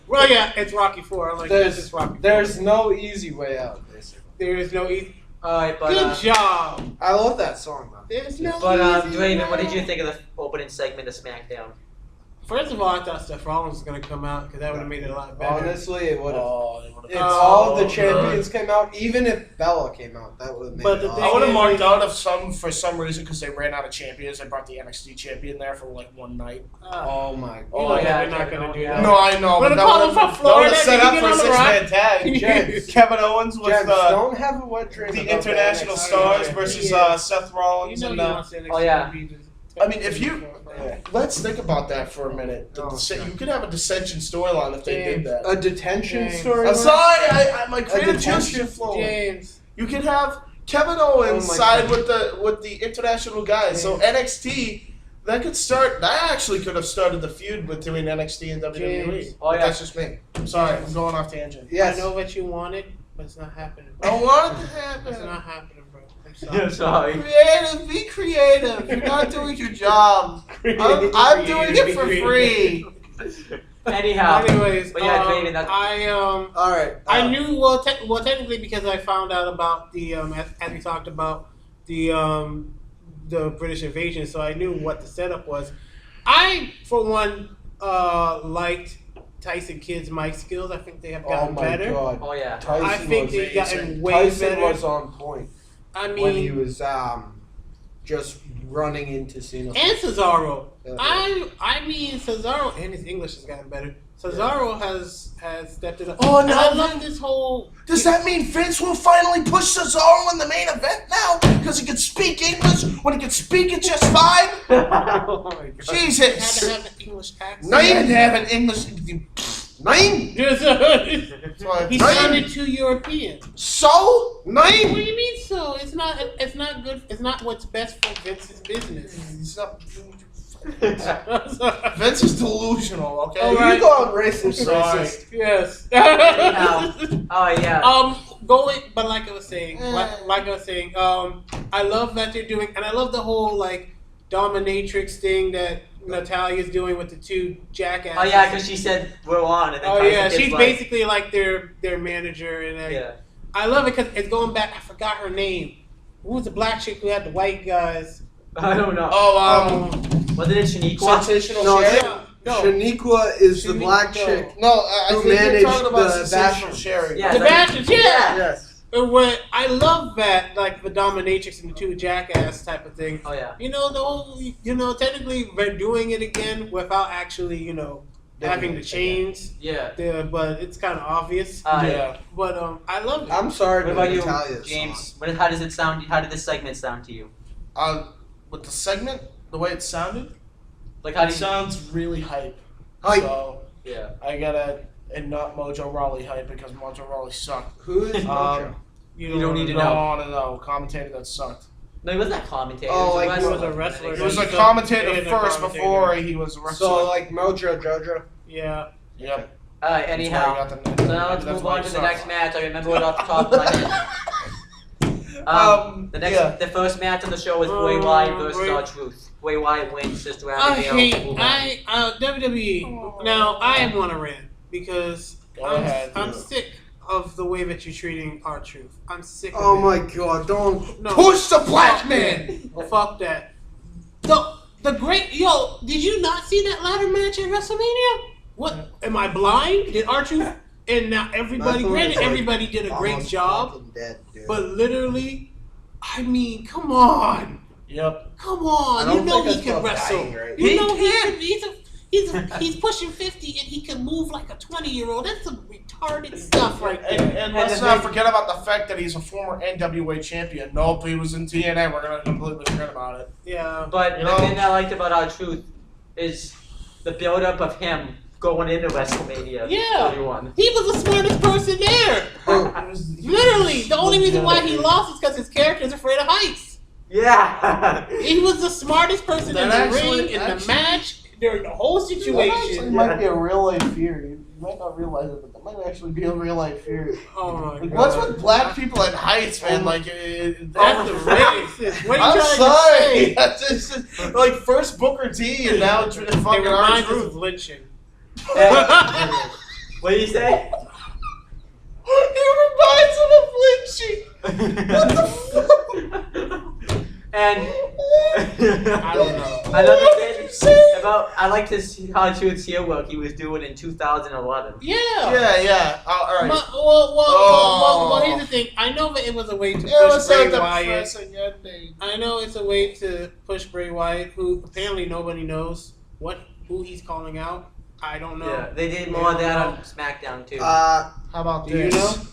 Well, yeah, it's Rocky 4. I'm like, this is Rocky 4. There's no easy way out, basically. There is no easy. Alright, but Good job. I love that song, though. There's no But easy Draven, what way. did you think of the opening segment of SmackDown? First of all, I thought Seth Rollins was going to come out because that would have made it a lot better. Honestly, it would have. If Oh, all of the champions came out, even if Bella came out, that would have made But it the awesome. I would have thing marked is- out for some reason because they ran out of champions. They brought the NXT champion there for like one night. Oh my You god. know yeah, they're not going to do yeah. that. No, I know, But but the call that from would Florida, have set did up he for a get on the six-man tag. James, Kevin Owens with James, don't have a wet dream the about International NXT Stars champion. versus Yeah. Seth You Rollins. know And he wants to Oh, yeah. I mean, if you let's think about that for a minute. Oh, okay. You could have a dissension storyline if they did that. A detention James. story. I'm sorry, my creative juice detention is flowing. James. You could have Kevin Owens Oh my side God. with the international guys. So James. NXT that could start. That actually could have started the feud between NXT and WWE. James. Oh, But yeah. that's just me. I'm sorry, I'm going off tangent. Yes. I know what you wanted, but it's not happening. I want it to It's happen. not happening, bro. I'm I'm sorry. sorry. Creative, be creative. You're not doing your job. I'm doing it for free. Anyhow. Anyways, But yeah, Draven, that's- All right. I knew technically because I found out about the as we talked about the British invasion, so I knew what the setup was. I, for one, liked Tyson Kidd's mic skills. I think they have Oh gotten my better. god. Oh yeah. Tyson I think was they've gotten amazing. way Tyson better. was on point I when he mean, was just running into Cena. and Cesaro. Yeah. I mean Cesaro, and his English has gotten better. Cesaro has stepped it up. Oh, And no, I love this whole. Does that mean Vince will finally push Cesaro in the main event now? Because he can speak English when he can speak it just fine? Oh my God. Had Jesus. to have an English accent. Now you had to have an English name. He sounded too European. So? What do Name? you mean so? It's not good. It's not what's best for Vince's business. He's not- Vince is delusional, okay? All right. You going racist? Sorry. Racist. Yes. Anyhow. Oh yeah. Going, but like I was saying, I love that they're doing, and I love the whole like dominatrix thing that Natalia's doing with the two jackasses. Oh yeah, because she said we're on, and then Oh Tyson yeah, Kidd's she's like, basically like their manager, and Yeah. I love it because it's going back. I forgot her name. Who was the black chick who had the white guys? I don't know. Oh, Wasn't it Shaniqua? Sensational No, Sherry? Yeah, no. Shaniqua is the Shaniqua, black no. chick. No, I Who think you're managed talking about the Sensational Bastion. Sherry. Yeah. The Bastards, yeah. Yes. And what I love that, like the dominatrix and the two jackass type of thing. Oh yeah. The whole, technically they're doing it again without actually, having the chains. Yeah. But it's kind of obvious. Yeah. But I love it. I'm sorry What to about you, Natalia. James? How does it sound? How did this segment sound to you? With the segment, the way it sounded, Like how do it you? sounds really hype. Hype. So, Yeah. I gotta, and not Mojo Rawley hype because Mojo Rawley sucked. Who is Mojo? You don't need to No, know. no, commentator that sucked. No, he wasn't that commentator. Oh, he like, was he was a a wrestler. wrestler. He was a So- commentator and a first commentator. before he was a wrestler. So like Mojo Jojo. Yeah. Yep. Alright, That's why he anyhow. got the- So now let's that's move why on he to the sucked. next match. I remember it off the top of my head. The first match on the show was Bray Wyatt versus R-Truth. Bray Wyatt wins, Sister Abigail. WWE. Now I want to rant because Go ahead. I'm sick of the way that you're treating R-Truth. I'm sick of Oh it. my god, don't. No. Push the black man! Fuck that. The great did you not see that ladder match at WrestleMania? What am I blind? Did R-Truth and now everybody? That's Granted, like everybody did a great almost job, fucking dead, dude. but literally, I mean, come on, Yep. come I on. don't You know think he that's can about wrestle. dying, right? You know he's pushing 50 and he can move like a 20-year-old. That's some retarded stuff right there. And let's not forget about the fact that he's a former NWA champion. Nope, he was in TNA. We're gonna completely forget about it. Yeah. But You the know- thing I liked about R-Truth is the build-up of him going into WrestleMania. Yeah. 31. He was the smartest person there. Literally, the only reason why he lost is because his character is afraid of heights. Yeah. He was the smartest person in the ring, in the match, during the whole That actually situation. might be a real life fear. You might not realize it, but that might actually be a real life fear. Oh my Like, god. what's with black people and heights, man? Like, That's the racist. What are you I'm trying sorry. to That's just, like first Booker T and now it's say? fucking It our reminds us truth. of lynching. What did you say? It reminds him of lynching. What the fuck? And I don't know. another thing about I like to see how Truth's heel work he was doing in 2011. Yeah. Yeah. All right. Well, here's the thing. I know that it was a way to Yeah, push what's Bray up, the Wyatt. professor? Your name. I know it's a way to push Bray Wyatt, who apparently nobody knows who he's calling out. I don't know. Yeah, they did more of that on SmackDown too. How about Do you this? know?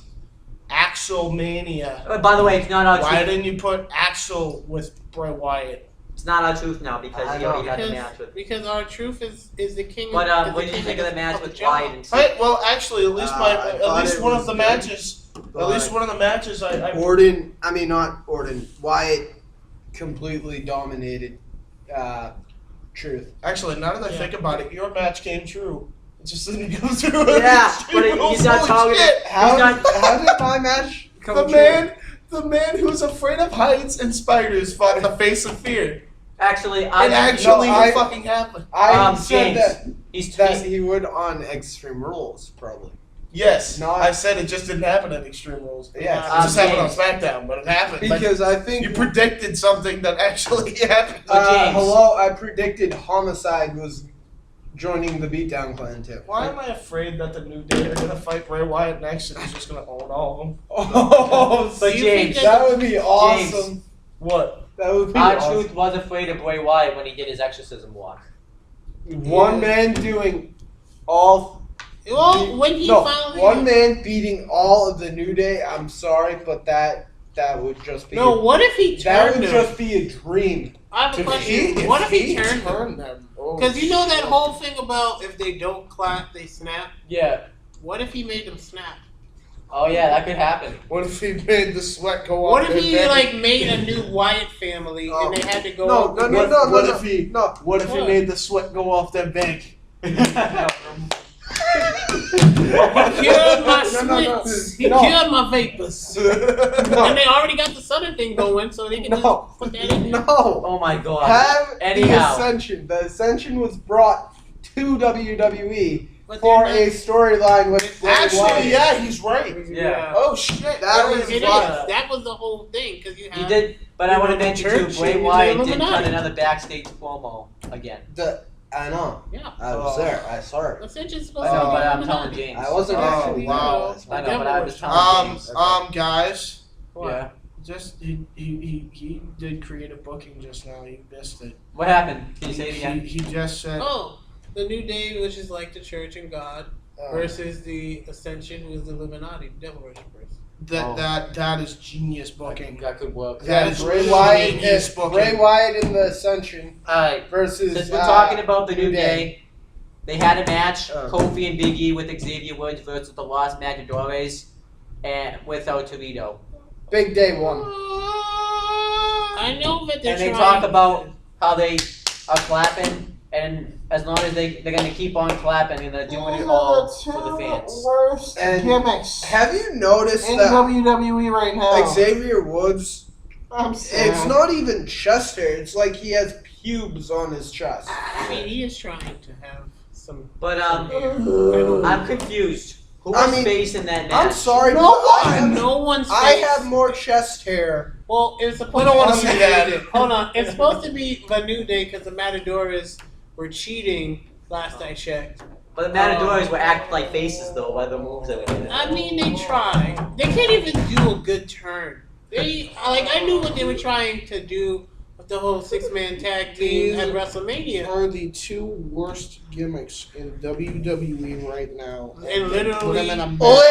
Axel Mania. By the way, it's not our Why truth. didn't you put Axel with Bray Wyatt? It's not our truth now because I he already know. had the match with. Because our truth is the king. But is what the did you king think of the match with job. Wyatt and Hey, well, actually, at least I thought it one of was the good, matches. but At least one of the matches. I Orton, I mean not Orton, Wyatt completely dominated Truth. actually, now that I Yeah. think about it, your match came true. It just didn't go through. Yeah, but he's not Holy targeted. shit. How not- did my match come The true? man who's afraid of heights and spiders fought in the face of fear. Actually, It actually I- fucking happened. I said James, he's that he would on Extreme Rules, probably. Yes, Not- I said it just didn't happen at Extreme Rules. Yes. It just happened on James. SmackDown, but it happened. Like, Because I think you predicted something that actually happened. James. hello, I predicted Homicide was joining the Beatdown Clan too. Why am I afraid that the New Day are gonna fight Bray Wyatt next and he's just gonna own all of them? Oh, But you think James, that would be awesome. What? That would be our awesome. truth was afraid of Bray Wyatt when he did his exorcism walk. One man doing all. Well, when he no, finally one man beating all of the New Day. I'm sorry, but that would just be. No, what if he that turned would him? just be a dream. I have a question. What if he turned him? them? Because you know that whole thing about if they don't clap, they snap. Yeah. What if he made them snap? Oh yeah, that could happen. What if he made the sweat go off? What if their he neck? like made a new Wyatt family and they had to go? No, out no, and no, get- no, What no, if he? no. What if he What? made the sweat go off their bank? He cured my No, no, no. splits. He No. cured my vapors. No. And they already got the Southern thing going, so they can No. just put that in there. No. Oh my god. Have the Anyhow. Ascension. The Ascension was brought to WWE But for they're a storyline with Bray Actually, Wyatt. yeah, he's right. Yeah. Oh shit, That was It is. why- That was the whole thing because you He have. did, but I You want to went to mention church too, Bray and Wyatt you're did cut Illuminati. another backstage promo again. I know. Yeah. I was there. I saw it. Ascension's I supposed know, to be but I'm Illuminati. telling James. I wasn't Oh, actually wow. there. I know, but I was telling James. Guys, Yeah. just he did create a booking just now. You missed it. What happened? Can you say it again? He just said. Oh, the New Day, which is like the Church and God, versus the Ascension, who is the Illuminati, the devil worshippers. That is genius booking. That could work. That is Bray Wyatt, genius booking. Bray Wyatt in the Ascension Alright, versus. since we're talking about the New New Day, they had a match, Oh. Kofi and Big E with Xavier Woods versus the Lost Matadores, and without Toledo. Big Day won. I know that they're And they trying. talk about how they are clapping, and as long as they're gonna keep on clapping and they're doing it all for the fans. Worst And gimmicks Have you noticed that WWE right now. Xavier Woods? I'm It's not even chest hair. It's like he has pubes on his chest. I mean, he is trying to have some. But some hair. I don't know. I'm confused. Who I was mean, facing that match? I'm sorry, No but one. No one's. I face- have more chest hair. Well, it's supposed. We don't want to be- see that. Hold on, it's supposed to be the New Day because the Matadores were cheating. Last I checked. But the Matadors were acting like faces though by the moves that were in it. I mean, they try. They can't even do a good turn. They I knew what they were trying to do with the whole 6-man tag team at WrestleMania. Are the two worst gimmicks in WWE right now. And literally- Put them in a Ole!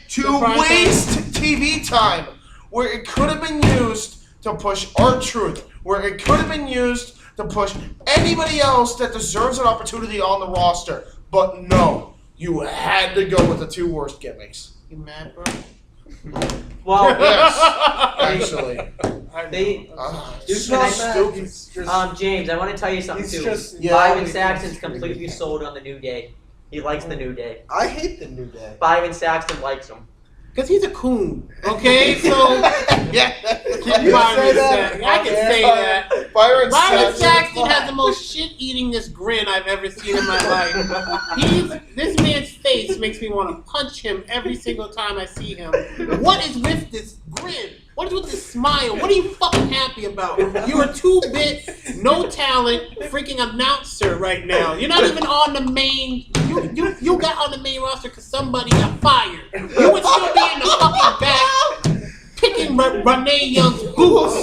to Surprise. waste TV time where it could have been used to push our truth, where it could have been used to push anybody else that deserves an opportunity on the roster. But no, you had to go with the two worst gimmicks. You mad, bro? Well, Yes, actually. They- He's Can not I- mad. He's just, James, I want to tell you something he's too. just Byron yeah, Saxton's completely sold on the New Day. He likes the New Day. I hate the New Day. Byron Saxton likes him. Because he's a coon. Okay, so Yeah. Can you Byron say that? Saxton. I can say that. Byron Byron Saxton. Saxton has the most shit-eatingest grin I've ever seen in my life. This man's face makes me want to punch him every single time I see him. What is with this grin? What is with this smile? What are you fucking happy about? You're a 2-bit, no talent, freaking announcer right now. You're not even on the main. You got on the main roster because somebody got fired. You would still be in the fucking back picking Renee Young's boots.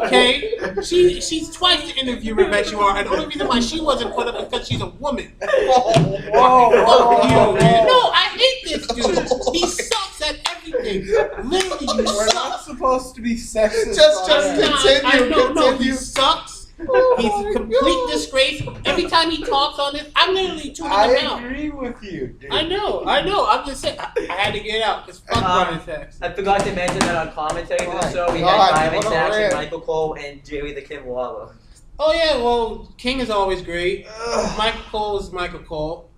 Okay, she's twice the interviewer that you are, and the only reason why she wasn't put up is because she's a woman. Whoa, Fuck you, man. No, I hate this dude. He sucks at everything. Literally, you We're suck. not supposed to be sexist. Just on that. continue. No, he Continue. sucks. He's a complete disgrace. Every time he talks on this, I'm literally tuning him I out. agree with you, dude. I know. I'm just saying. I had to get it out because fuck Brian Saxton. I forgot to mention that on commentary for the My show, we God, had Byron what a Saxton, rant. Michael Cole, and Jerry the Kid Waller. Oh yeah, well, King is always great. Ugh. Michael Cole is Michael Cole.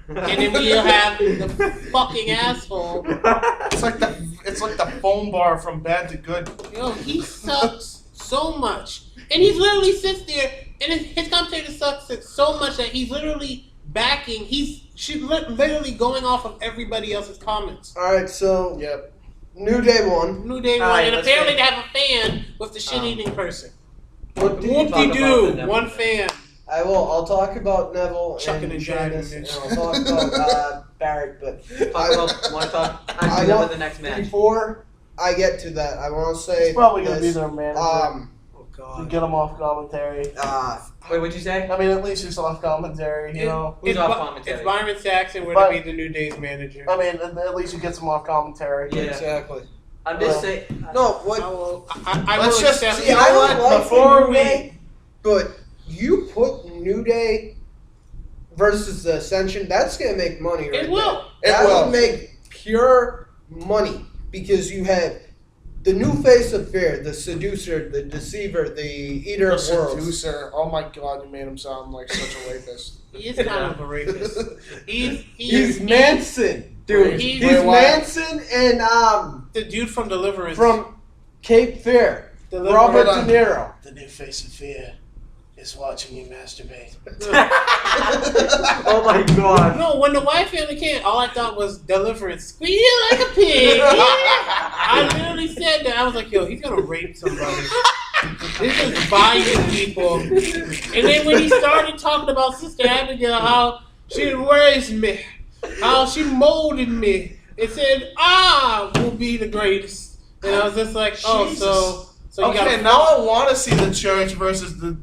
And then we'll have the fucking asshole. It's like the phone bar from bad to good. Yo, he sucks so much. And he literally sits there, and his commentator sucks so much that he's literally backing. She's literally going off of everybody else's comments. All right, so Yep. New Day won. New Day All won, right, and let's apparently get- they have a fan with the shit-eating person. What do you talk about the Whoop-de-doo, Neville? one fan. I'll talk about Neville Chucking and and jiving, Sheamus, and bitch. I'll talk about Barrett, but Want to talk? I I know want- the next match. before I get to that, I want to say It's probably gonna be this. their manager. Oh to god. get them off commentary. Wait, what'd you say? I mean, at least he's off commentary, you know. Who's It's off Bi- commentary? It's Byron Saxon would But- be the New Day's manager. I mean, at least he gets them off commentary. Yeah. Exactly. I'm just saying. No, I what? will. I Let's will just accept. See, I don't like Before the New we- Day, but you put New Day versus the Ascension. That's gonna make money, right? It will. There. It That will. would make pure money because you had the new face of fear, the seducer, the deceiver, the eater The of worlds. seducer. Oh my god, you made him sound like such a rapist. He is kind of a rapist. He's Manson, dude. He's- He's Wait, why? Manson and the dude from Deliverance. from Cape Fear, Deliverance. Robert Hold De on. Niro. The new face of fear is watching you masturbate. Oh my god. No, when the White family came, all I thought was Deliverance. Squeal like a pig. Yeah. I literally said that. I was like, yo, he's gonna rape somebody. This is buying people. And then when he started talking about Sister Abigail, how she raised me, how she molded me, it said, will be the greatest. And I was just like, oh, Jesus. so you Okay, got now I want to see the church versus the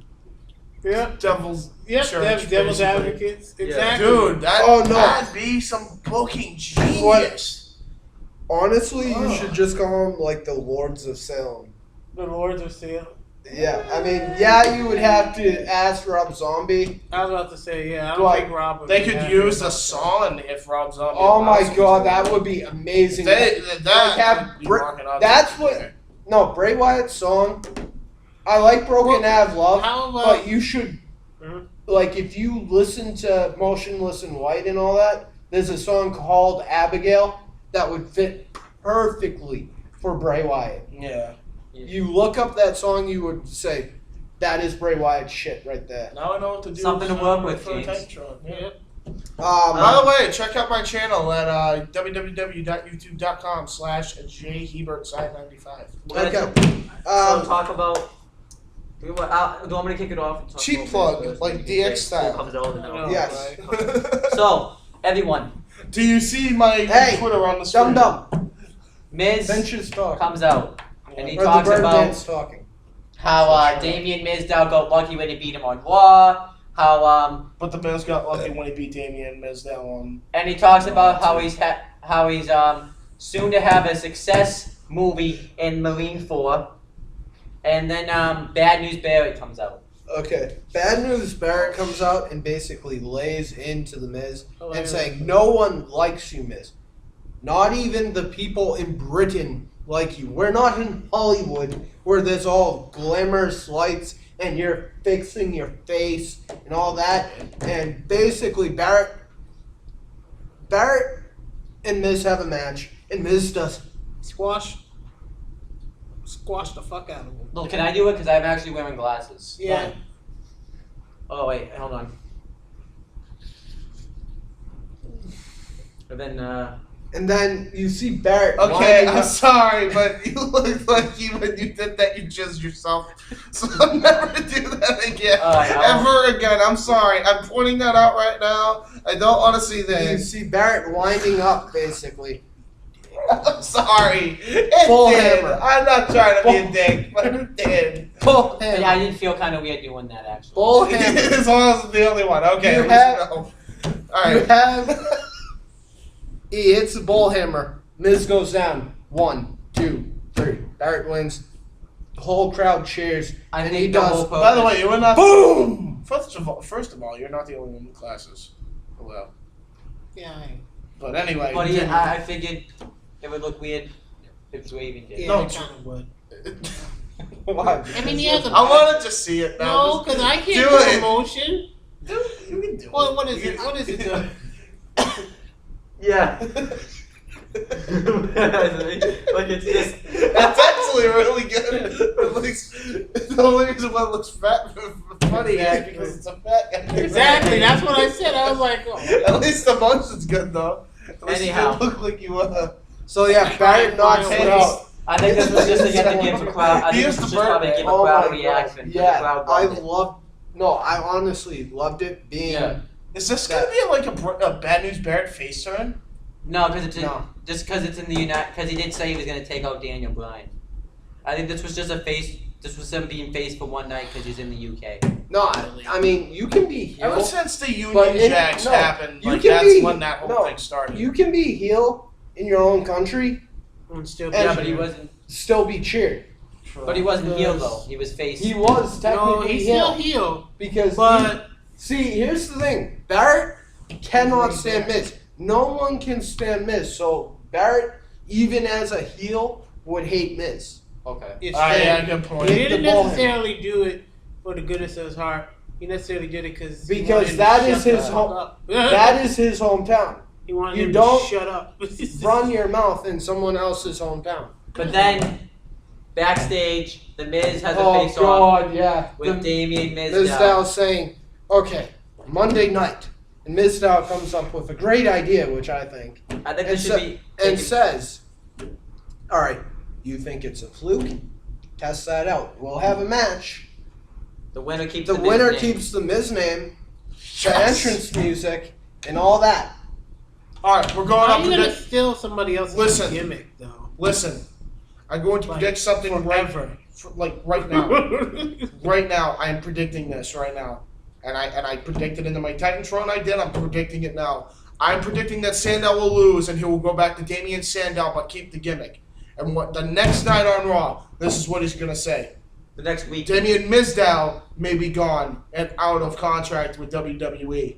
yeah. devil's Yep, church. devil's basically. advocates. Exactly. Dude, Oh, no. that'd be some booking genius. Honestly, you Oh. should just call them like the Lords of Salem. The Lords of Salem. Yeah, I mean, yeah, you would have to ask Rob Zombie. I was about to say, yeah, I don't Like, think Rob would They be could happy use about the song if Rob Zombie. Oh my allows god, them that to. would be amazing. That have would be Br- rocking out that's there. what- No, Bray Wyatt's song. I like Broken Ave Love, How about but you should, Mhm. like, if you listen to Motionless in White and all that, there's a song called Abigail that would fit perfectly for Bray Wyatt. Yeah. You look up that song, you would say, that is Bray Wyatt shit right there. Now I know what to do. Something to work with, for a James. Titantron. Yeah. Yeah. By the way, check out my channel at www.youtube.com/jhebertside95. Okay. So talk about. Do you want me to kick it off? And talk Cheap about plug, this like first? DX Okay, style. comes out and out. Yes. So, everyone, Do you see my Hey, Twitter on the screen? Dum Miz Finch is talking. comes out and he Or the talks bird about man's talking. how Damien Mizdow got lucky when he beat him on Raw. How But the Miz got lucky when he beat Damien Mizdow on. and he talks about how he's soon to have a success movie in Marine 4. And then Bad News Barrett comes out. Okay. Bad news. Barrett comes out and basically lays into the Miz and saying, "No one likes you, Miz. Not even the people in Britain like you. We're not in Hollywood where there's all glamorous lights and you're fixing your face and all that." And basically, Barrett and Miz have a match, and Miz does Squash the fuck out of him. Well, can I do it? Because I'm actually wearing glasses. Yeah. Oh, wait, hold on. And then you see Barrett. Okay, winding I'm up- sorry, but you look like when you did that, you jizzed yourself. So I'll never do that again. Ever again. I'm sorry. I'm pointing that out right now. I don't want to see You this. see Barrett winding up, basically. I'm sorry. It Full did. hammer. I'm not trying to be a dick, but it did. Full Yeah, hammer. I did feel kind of weird doing that, actually. Full hammer. As long as it's the only one. Okay, You at least have- we know. You Alright. have. He hits the bull hammer. Miz goes down. 1, 2, 3. Barrett wins. The whole crowd cheers. I and think he the does. whole By the way, you were not. Boom! First of all, you're not the only one with glasses. Hello. Yeah. But anyway. But continue. I figured it would look weird if Raven did. Yeah, No, it kind of would. Why? I mean, he has a. I wanted to see it now. No, because I can't do do it. emotion. You can do Well, it. what is it? What is it? Yeah. Like it's just. That's actually really good. At least the only reason why it looks funny is because it's a fat guy. Exactly. That's what I said. I was like, oh. At least the motion's good though. At least Anyhow. you look like you So yeah, Barrett knocks Hey, him out. I think this was just to get the give a crowd. I He think is this was the just probably bird, give a man. Oh crowd my reaction. God. The Yeah, crowd I loved it. loved. No, I honestly loved it being. Yeah. Is this gonna be like a Bad News Barrett face turn? No, because it's in, No. just because it's in the United. Because he did say he was going to take out Daniel Bryan. I think this was just a face. This was him being faced for one night because he's in the UK. No, I mean you can be heel. Ever since the Union But in- Jacks no, happened, you like can that's be- when that whole no, thing started. You can be heel in your own country, I'm still. And- Yeah, but he wasn't. still be cheered. But he wasn't heel though. He was face. He was No, technically he's heel still heel. because. But See, here's the thing. Barrett cannot stand Miz. No one can stand Miz. So Barrett, even as a heel, would hate Miz. Okay. it's Yeah, good point. he Hit the didn't ball. necessarily do it for the goodness of his heart. He necessarily did it Because that is his home. That is his hometown. He wanted you him don't to shut up. Run your mouth in someone else's hometown. But then, backstage, the Miz has a Oh face off God, yeah. with Damien Mizdow Mizdow. saying, "Okay, Monday night," and Mizdow comes up with a great idea, which I think, I think and, this should be. and taken- says, "All right, you think it's a fluke? Test that out. We'll have a match. the winner keeps The Miz winner name. keeps the Miz name, the Yes. entrance music, and all that." Alright, we're going How up are you gonna steal somebody else's Listen. gimmick though? Listen, I'm going to Like, predict something forever. right now. Right now, I am predicting this right now. And I predicted in my Titantron I did, I'm predicting it now. I'm predicting that Sandow will lose and he will go back to Damien Sandow but keep the gimmick. And what the next night on Raw, this is what he's gonna say. The next week. Damien Mizdow may be gone and out of contract with WWE.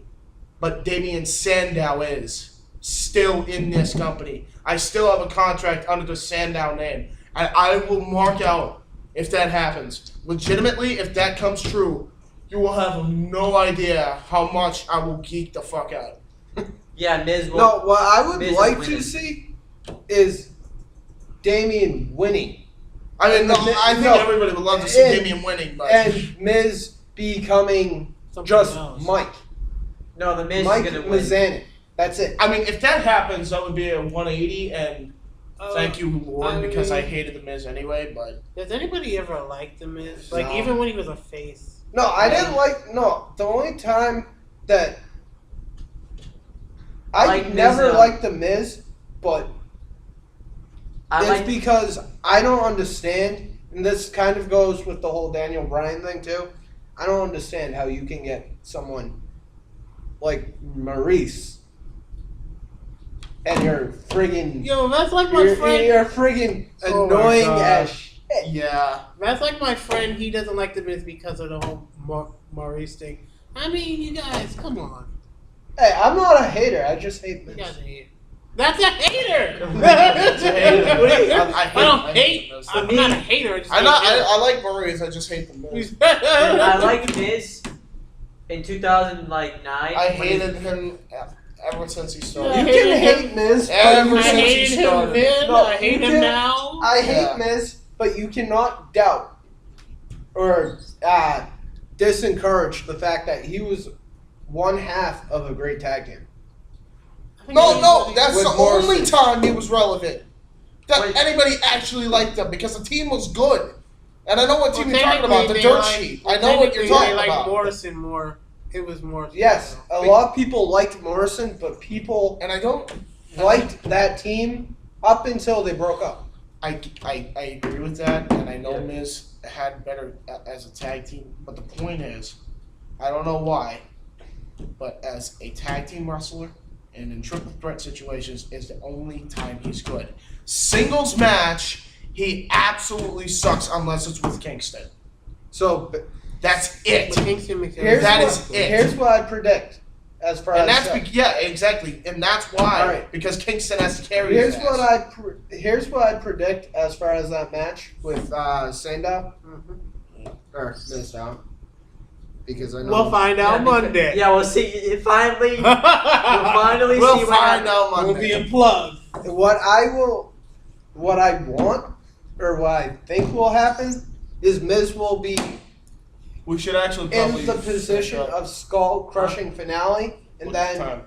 But Damien Sandow is still in this company. I still have a contract under the Sandow name. And I will mark out if that happens. Legitimately, if that comes true, you will have no idea how much I will geek the fuck out. Yeah, Miz will. No, what I would Miz is like winning. to see is Damien winning. I mean, And I think no, everybody would love to see and- Damien winning, but And Miz becoming Something just else. Mike. No, the Miz Mike is gonna win. Mizanin. That's it. I mean, if that happens, that would be a 180. And thank you, Lord, I because I mean- hated the Miz anyway. But Does anybody ever like the Miz? Like No. even when he was a face. No, I didn't like. No, the only time that I Like never Miz, liked the Miz, but I it's like. because I don't understand, and this kind of goes with the whole Daniel Bryan thing too. I don't understand how you can get someone like Maurice, and you're friggin' Yo, that's like my friend. you're friggin' Oh my annoying God. as shit. yeah, That's like my friend. He doesn't like the Miz because of the whole Maurice thing. I mean, you guys, come on. Hey, I'm not a hater. I just hate You Miz. guys are here. That's a hater. That's a hater. I don't hate. Miz. I'm not a hater. I just I like Maurice. I just hate the Miz. I like Miz in 2009. I hated him ever since he started. You can hate Miz. Ever I since he hated him started. then. No, I hate you him can- now. I hate Yeah. Miz, but you cannot doubt or disencourage the fact that he was one half of a great tag team. No, that's With the Morrison. only time he was relevant. That Wait. anybody actually liked him because the team was good. And I know what team Well, you're talking about, the technically, dirt they sheet. like- I know what you're technically, talking they about. like Morrison more. It was Morrison. Yes, a lot of people liked Morrison, but people And I don't liked that team up until they broke up. I agree with that, and I know Yeah. Miz had better as a tag team, but the point is, I don't know why, but as a tag team wrestler and in triple threat situations is the only time he's good. Singles match, he absolutely sucks unless it's with Kingston. So That's it. But Kingston makes here's That what, is it. Here's what I predict as far And as that's yeah, exactly, and that's why Alright. because Kingston has to carry. here's his what ass. here's what I predict as far as that match with Sandow or Miz down because I know We'll find out because- Monday. Yeah, we'll see. It finally, we'll finally We'll see what find happens. out Will Monday. be a plug. what I want or what I think will happen is Miz will be We should actually in probably the position of skull crushing finale, and Look at the then time.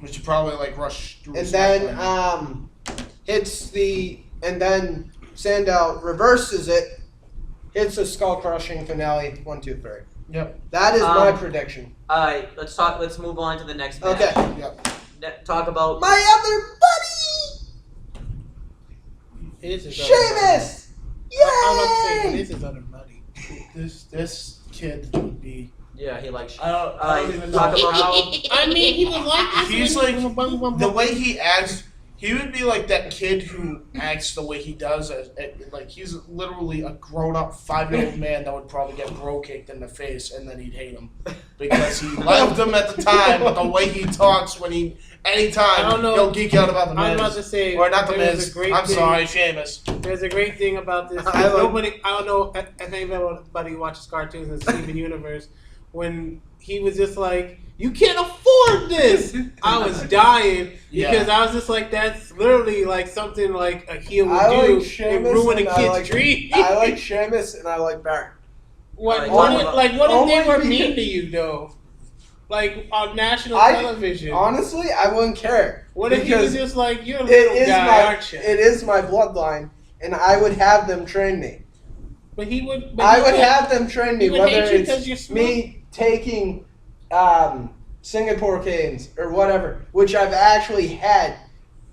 We should probably like rush through. and this then one. hits the and then Sandow reverses it, hits a skull crushing finale. 1, 2, 3. Yep. That is my prediction. All right, let's talk. Let's move on to the next match. Okay, Yep. Talk about. my other buddy, This is other buddy. Sheamus. I'm about to say Yay! this is other buddy. This kid would be. Yeah, he likes. I don't even talk know about how. I mean, he was like this. He's when he like was a the way he acts. He would be like that kid who acts the way he does. Like he's literally a grown-up 5-year-old man that would probably get bro kicked in the face, and then he'd hate him because he loved him at the time. But the way he talks when anytime I don't know. he'll geek out about the I was Miz. about to say, Or not the there was Miz. a great I'm thing- sorry, Sheamus. There's a great thing about this. I like- Nobody, I don't know if anybody watches cartoons in Steven Universe. When he was just like, "You can't afford this," I was dying because I was just like, "That's literally like something like a heel would I do like Sheamus and ruin a and I kid's like- dream." I like Sheamus and I like Barrett. what Only- if they only were because- mean to you though? Like on national I- television. Honestly, I wouldn't care. What if he was because just like, "You're a it little is guy, aren't you?" it is my bloodline, and I would have them train me. But he would. But I he would have them train me, he would whether hate you 'cause it's you're me taking Singapore canes or whatever, which I've actually had.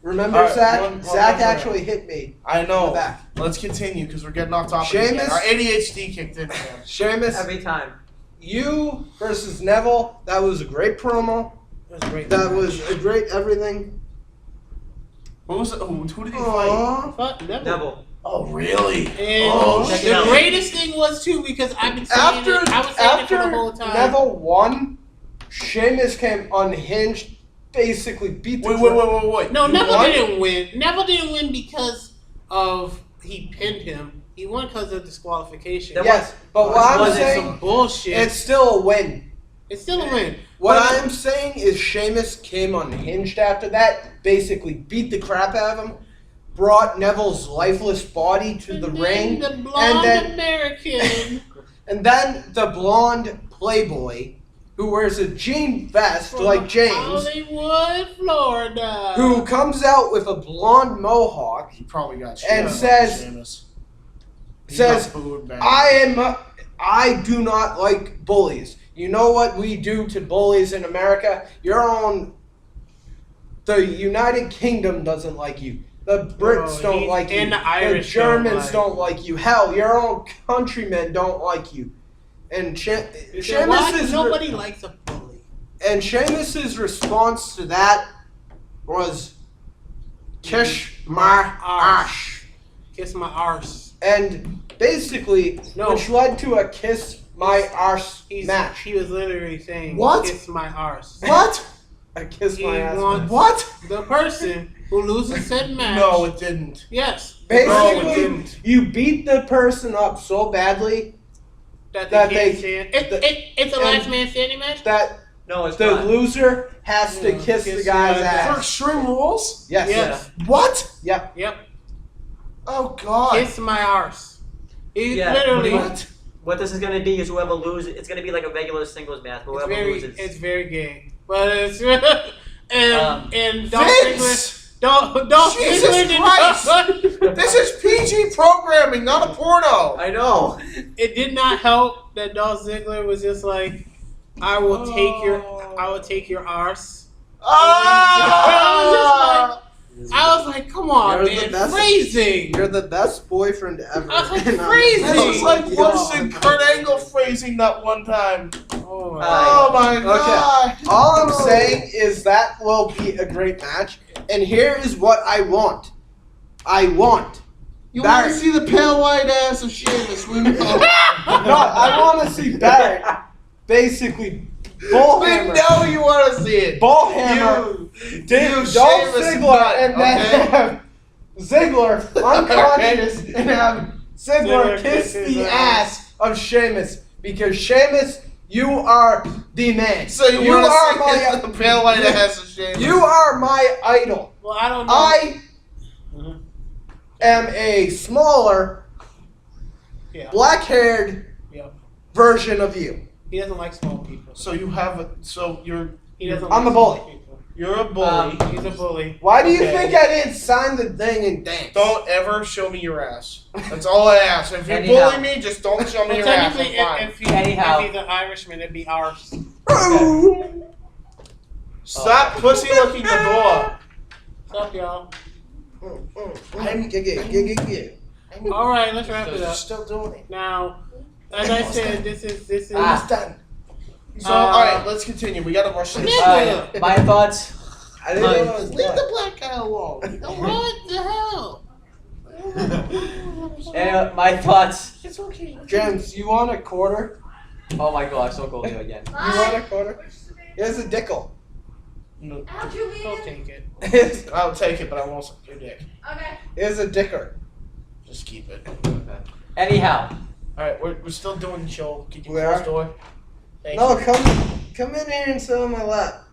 Remember, Alright, Zach? one Zach more. actually hit me I in the know. back. Let's continue because we're getting off topic. Again. Sheamus? Our ADHD kicked in again. Sheamus, Every time. you versus Neville. That was a great promo. That was great. That was a great everything. What was it? Who did he fight? Aw. Fuck, Neville. Neville. Oh, really? And Oh, check it the out. greatest thing was too because I've been saying After it. I was saying it for the whole after time. Neville won, Sheamus came unhinged, basically beat the Wait. No, He Neville won? didn't win. Neville didn't win because of he pinned him. He won because of disqualification. That Yes, but what I'm wasn't saying, some bullshit. it's still a win. It's still a win. What But- I'm saying is Sheamus came unhinged after that, basically beat the crap out of him, brought Neville's lifeless body to And the then ring, The blonde then- American. and then the blonde playboy who wears a jean vest like James, Hollywood, Florida. who comes out with a blonde mohawk, He probably got And shit says- Sheamus. He says, got booed, man. I do not like bullies. You know what we do to bullies in America? The United Kingdom doesn't like you. The Brits don't like you. and the Irish Germans don't don't like you. Hell, your own countrymen don't like you. And Why nobody likes a bully. and Sheamus's response to that was kiss my ass. Kiss my arse. And basically, No. which led to a kiss my arse He match. was literally saying, What? "Kiss my arse." What? I kiss He my ass. wants What? the person who loses said match. No, it didn't. Yes. No, it Basically, didn't. you beat the person up so badly That that they they- can't stand. It's a last man standing match. that No, it's the not. loser has to Yeah, kiss the kiss guy's the guy's ass. For Extreme Rules? Yes. Yes. What? Yep. Yep. Oh God. Kiss my arse. He Yeah, literally. pretty What this is gonna be is whoever loses. It's gonna be like a regular singles match. But whoever loses. It's very gay, but it's and Dolph Vince! Ziggler. Dolph Jesus Ziggler did Christ! not. This is PG programming, not a porno. I know. It did not help that Dolph Ziggler was just like, I will take your arse. Ah! I was like, come on, You're the man, best. phrasing. You're the best boyfriend ever. I was like, And I'm- crazy. This is like Yo. worse than Kurt Angle phrasing that one time. Oh my Oh my God. All I'm saying is that will be a great match. And here is what I want. I want. You want to Barrett. see the pale white ass of Sheamus? We know. No, I want to see Barrett basically bull We hammer. know you want to see it. Ball hammer. Did Dolph Sheamus Ziggler nut, and then okay? have Ziggler unconscious and have Ziggler Ziggler kiss kisses the her ass of Sheamus because Sheamus, you are the man. So you are want to see the pale white ass of Sheamus? You are my idol. Well, I don't know. I Mhm. am a smaller, Yeah. black-haired Yeah. version of you. He doesn't like small people. So you have a. So He doesn't I'm like a bully. small people. you're a bully. He's a bully. Why do you Okay. think I didn't sign the thing and dance? Don't ever show me your ass. That's all I ask. If you Anyhow. bully me, just don't show me Well, your ass. I'm technically, fine. Anyhow. if he's an Irishman, it'd be ours. Stop pussy looking the door. What's up, y'all? I'm gig. All right, let's wrap it You're up. still doing it. Now, as I said, this is. Ah. done. So, Uh, alright, let's continue. We gotta rush this. Nigga. My thoughts. I didn't know it was Leave black. the black guy alone. What the hell? My thoughts. It's okay. James, you want a quarter? Oh my gosh, don't go there again. You want a quarter? Here's a dickle. No, How'd you leave Don't it? take it. Here's I'll take it, but I won't suck your dick. Okay. a dicker. Just keep it. Anyhow, Alright, we're still doing the show. Can you We close are? the door? Thank No, you. come in here and sit on my lap.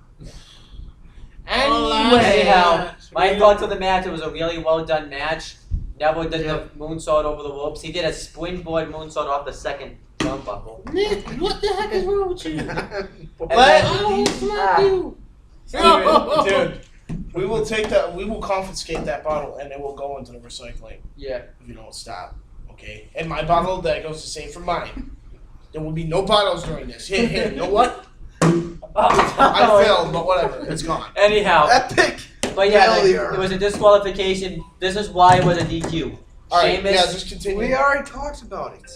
Anyway. anyhow, my thoughts on the match. It was a really well done match. Neville did the moonsault over the ropes. He did a springboard moonsault off the second turnbuckle. Nick, what the heck is wrong with you? And I then, will slap you. Dude, we will take that. We will confiscate that bottle, and it will go into the recycling yeah. if you don't stop. Okay. And my bottle that goes the same for mine. There will be no bottles during this. Here. You know what? I failed, but whatever. It's gone. Anyhow, Epic. but yeah, like, failure. it was a disqualification. This is why it was a DQ. All right. Sheamus, Yeah. Just continue. We already talked about it.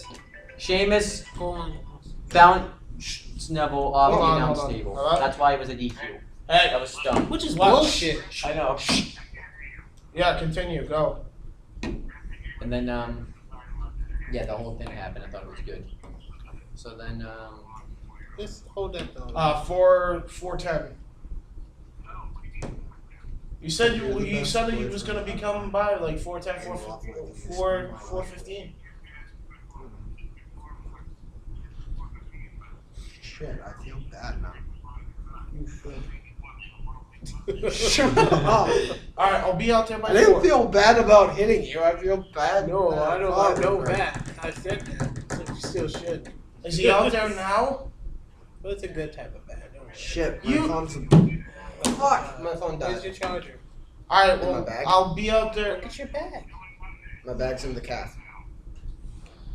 Sheamus Go on. found Neville off Hold the on, announce hold on. table. Alright. That's why it was a DQ. Hey. That was dumb. Which is Wow. bullshit. I know. Yeah. Continue. Go. And then, yeah, the whole thing happened. I thought it was good. So then, Just hold that though. 410. You said you said that you was gonna be coming by like 410, 415. Shit, I feel bad now. Shut up. All right, I'll be out there by I didn't 4. feel bad about hitting you. I feel bad. No, I don't. I know bad. that. I said that. But you still should. Is he out there now? But it's a good type of bad. Don't worry. Shit, my You- phone's fuck. My phone Where's died. your charger? All right, In my well, bag? I'll be out there. Look at your bag. My bag's in the calf.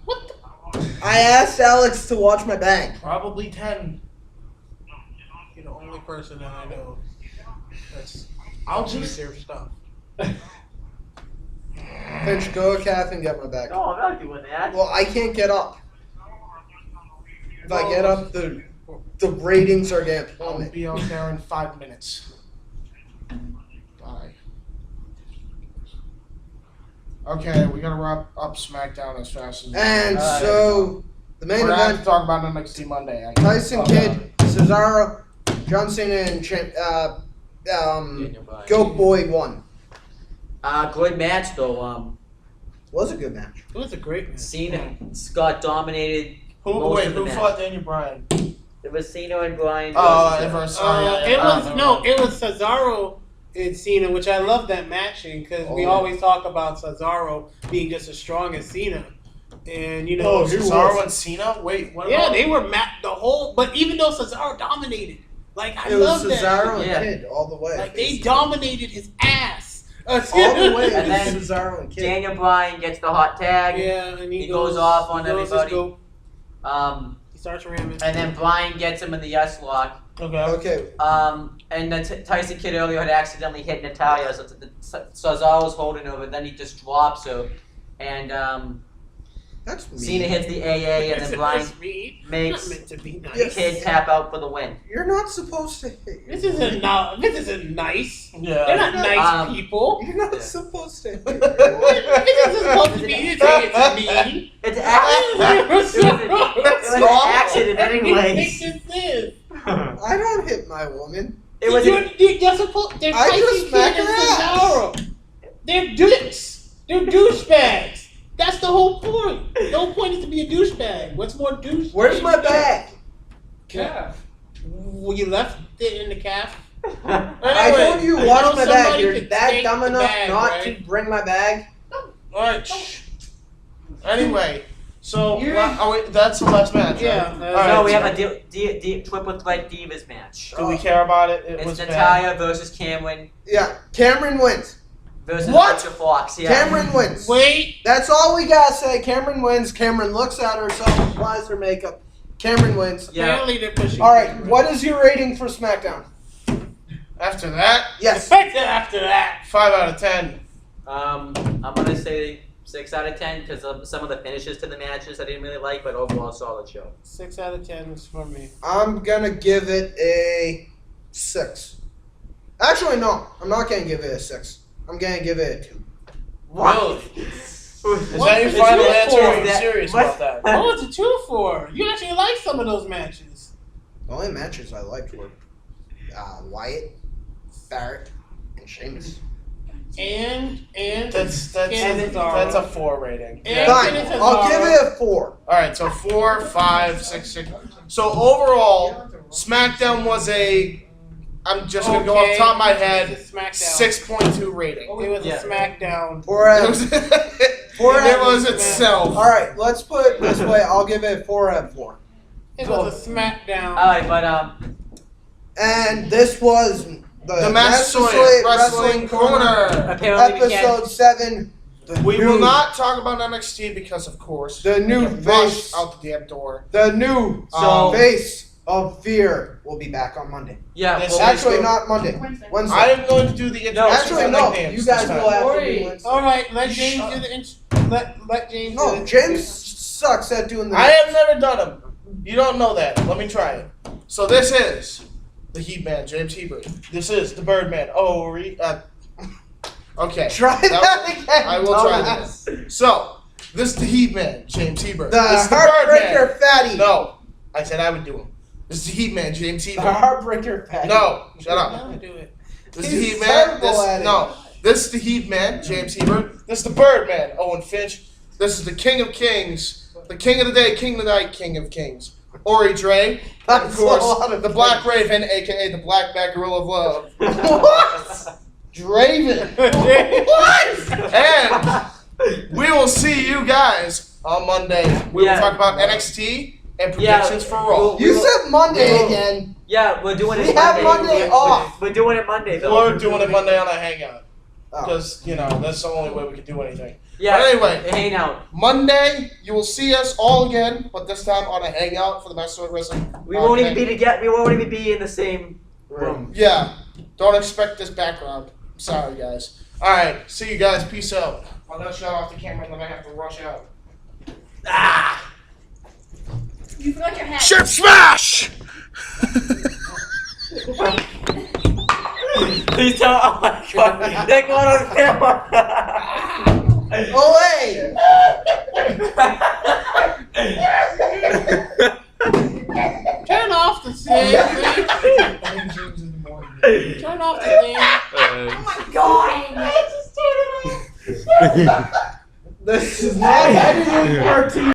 What the? I asked Alex to watch my bag. Probably 10. You're the only person that I know that's I'll just just. their stuff. Finch, go calf and get my bag. no, I'm not doing that. Well, I can't get up. If I get up, the ratings are gonna I'll plummet. be out there in 5 minutes. Bye. Okay, we gotta wrap up SmackDown as fast as we can. And so The main We're gonna have to event: talk about NXT Monday. Tyson Kidd, Cesaro, John Cena, and Goat Boy won. Good match though. Was a good match. It was a great match. Cena got dominated. Who most of the match. fought Daniel Bryan? It was Cena and Bryan. Versus, It was Cesaro and Cena, which I love that matching because we always talk about Cesaro being just as strong as Cena, and you know Cesaro and Cena. Wait, what? Yeah, about they were the whole. But even though Cesaro dominated, like I It was love that. Cesaro and Yeah. Kidd all the way. Like they dominated his ass. all the way. And then Cesaro and Kidd. Daniel Bryan gets the hot tag. Yeah, and He goes off on he goes his everybody. go. He starts ramming. And then Bryan gets him in the yes lock. Okay. And then Tyson Kidd earlier had accidentally hit Natalya, so Cesaro's holding over. Then he just drops her, and That's me. Cena hits the AA, and then Bryan Not makes meant to be nice. Yes. Kidd tap out for the win. You're not supposed to hit. This isn't nice. Yeah. They're not nice people. You're not Yeah. supposed to hit. This isn't supposed to be. You say it's mean. It's it was an accident anyways. I don't hit my woman. It was They're supposed. They're I just Tyson smack Kidd her and ass. Cesaro. They're dicks. They're douchebags. That's the whole point. The whole point is to be a douchebag. What's more douche? Where's my bag? Calf. Well, you left it in the calf. I told you watch my bag. somebody You're could that take dumb the enough bag, not right? to bring my bag. Alright. Anyway, so that's the last match. Yeah. Right? that's- No, Alright, we so have a triple threat Divas match. do we care about it? It It's was bad. Natalya versus Cameron Yeah, Cameron wins. versus What? Alicia Fox. Yeah. Cameron wins. Wait. That's all we gotta say. Cameron wins. Cameron looks at herself, applies her makeup. Cameron wins. Yeah. Apparently they're pushing. All right, what is your rating for SmackDown? After that, Yes. After that. 5 out of 10. I'm gonna say 6 out of 10 because of some of the finishes to the matches I didn't really like, but overall solid show. 6 out of 10 is for me. I'm gonna give it a 6. Actually, no. I'm not gonna give it a 6. I'm gonna give it a 2. Really? Is What? that your It's final your answer? fault. Are you serious What? about that? What was it 2 for? You actually like some of those matches. The only matches I liked were Wyatt, Barrett, and Sheamus. And That's Cesaro. a 4 rating. And Fine. Cesaro. I'll give it a 4. Alright, so 4, 5, 6, 6. So overall, SmackDown was I'm just going to go off the top of my head, It's a SmackDown. 6.2 rating. It was Yeah. a SmackDown. It was itself. All right, let's put it this way. I'll give it 4 out of 4. It was a SmackDown. Alright, but And this was The Massasoit Wrestling Corner. apparently we can't. Episode 7. We will not talk about NXT because, of course, The new we rush face. out the damn door. The new So- face of fear will be back on Monday. Yeah, This well, Actually, not Monday. Wednesday. I am going to do the No, introductions Actually, and no. nicknames You guys this time. will have to Ori. do Wednesday. All right, let James do the let James. do No, the James sucks at doing the. I have never done them. You don't know that. Let me try it. So this is the Heat Man, James Hebert. This is the Birdman. Okay. Try that again. I will try dumbass. this. So this is the Heat Man, James Hebert. The This is the Heartbreaker Birdman. Fatty. No, I said I would do him. This is the Heat Man, James The Hebert. Heartbreaker Fatty. No, shut Let up. him do it. This is the He's Heat Man. terrible at it. This is the Heat Man, James Hebert. This is the Birdman, Owen Finch. This is the King of Kings, the King of the Day, King of the Night, King of Kings. Ori Dre, That's of a lot course, of the Black Raven, aka the Black Bat Gorilla of Love. What? Draven. What? And we will see you guys on Monday. We Yeah. will talk about NXT and predictions for Raw. You said Monday Well- again. yeah, we're doing it We Monday. have Monday off. We're doing it Monday though. We're doing it Monday on a Hangout Oh. because that's the only way we can do anything. Yeah. But anyway. hang out. Monday, you will see us all again, but this time on a hangout for the Massasoit Wrestling. We won't even be together. We won't even be in the same room. Yeah, don't expect this background. Sorry, guys. All right, see you guys. Peace out. I'm gonna shut off the camera and then I have to rush out. You forgot your hat. Ship smash! Please tell. Oh my god. They got on camera. Olay! Turn off the thing. Turn off the thing. God! This is not edited for TV.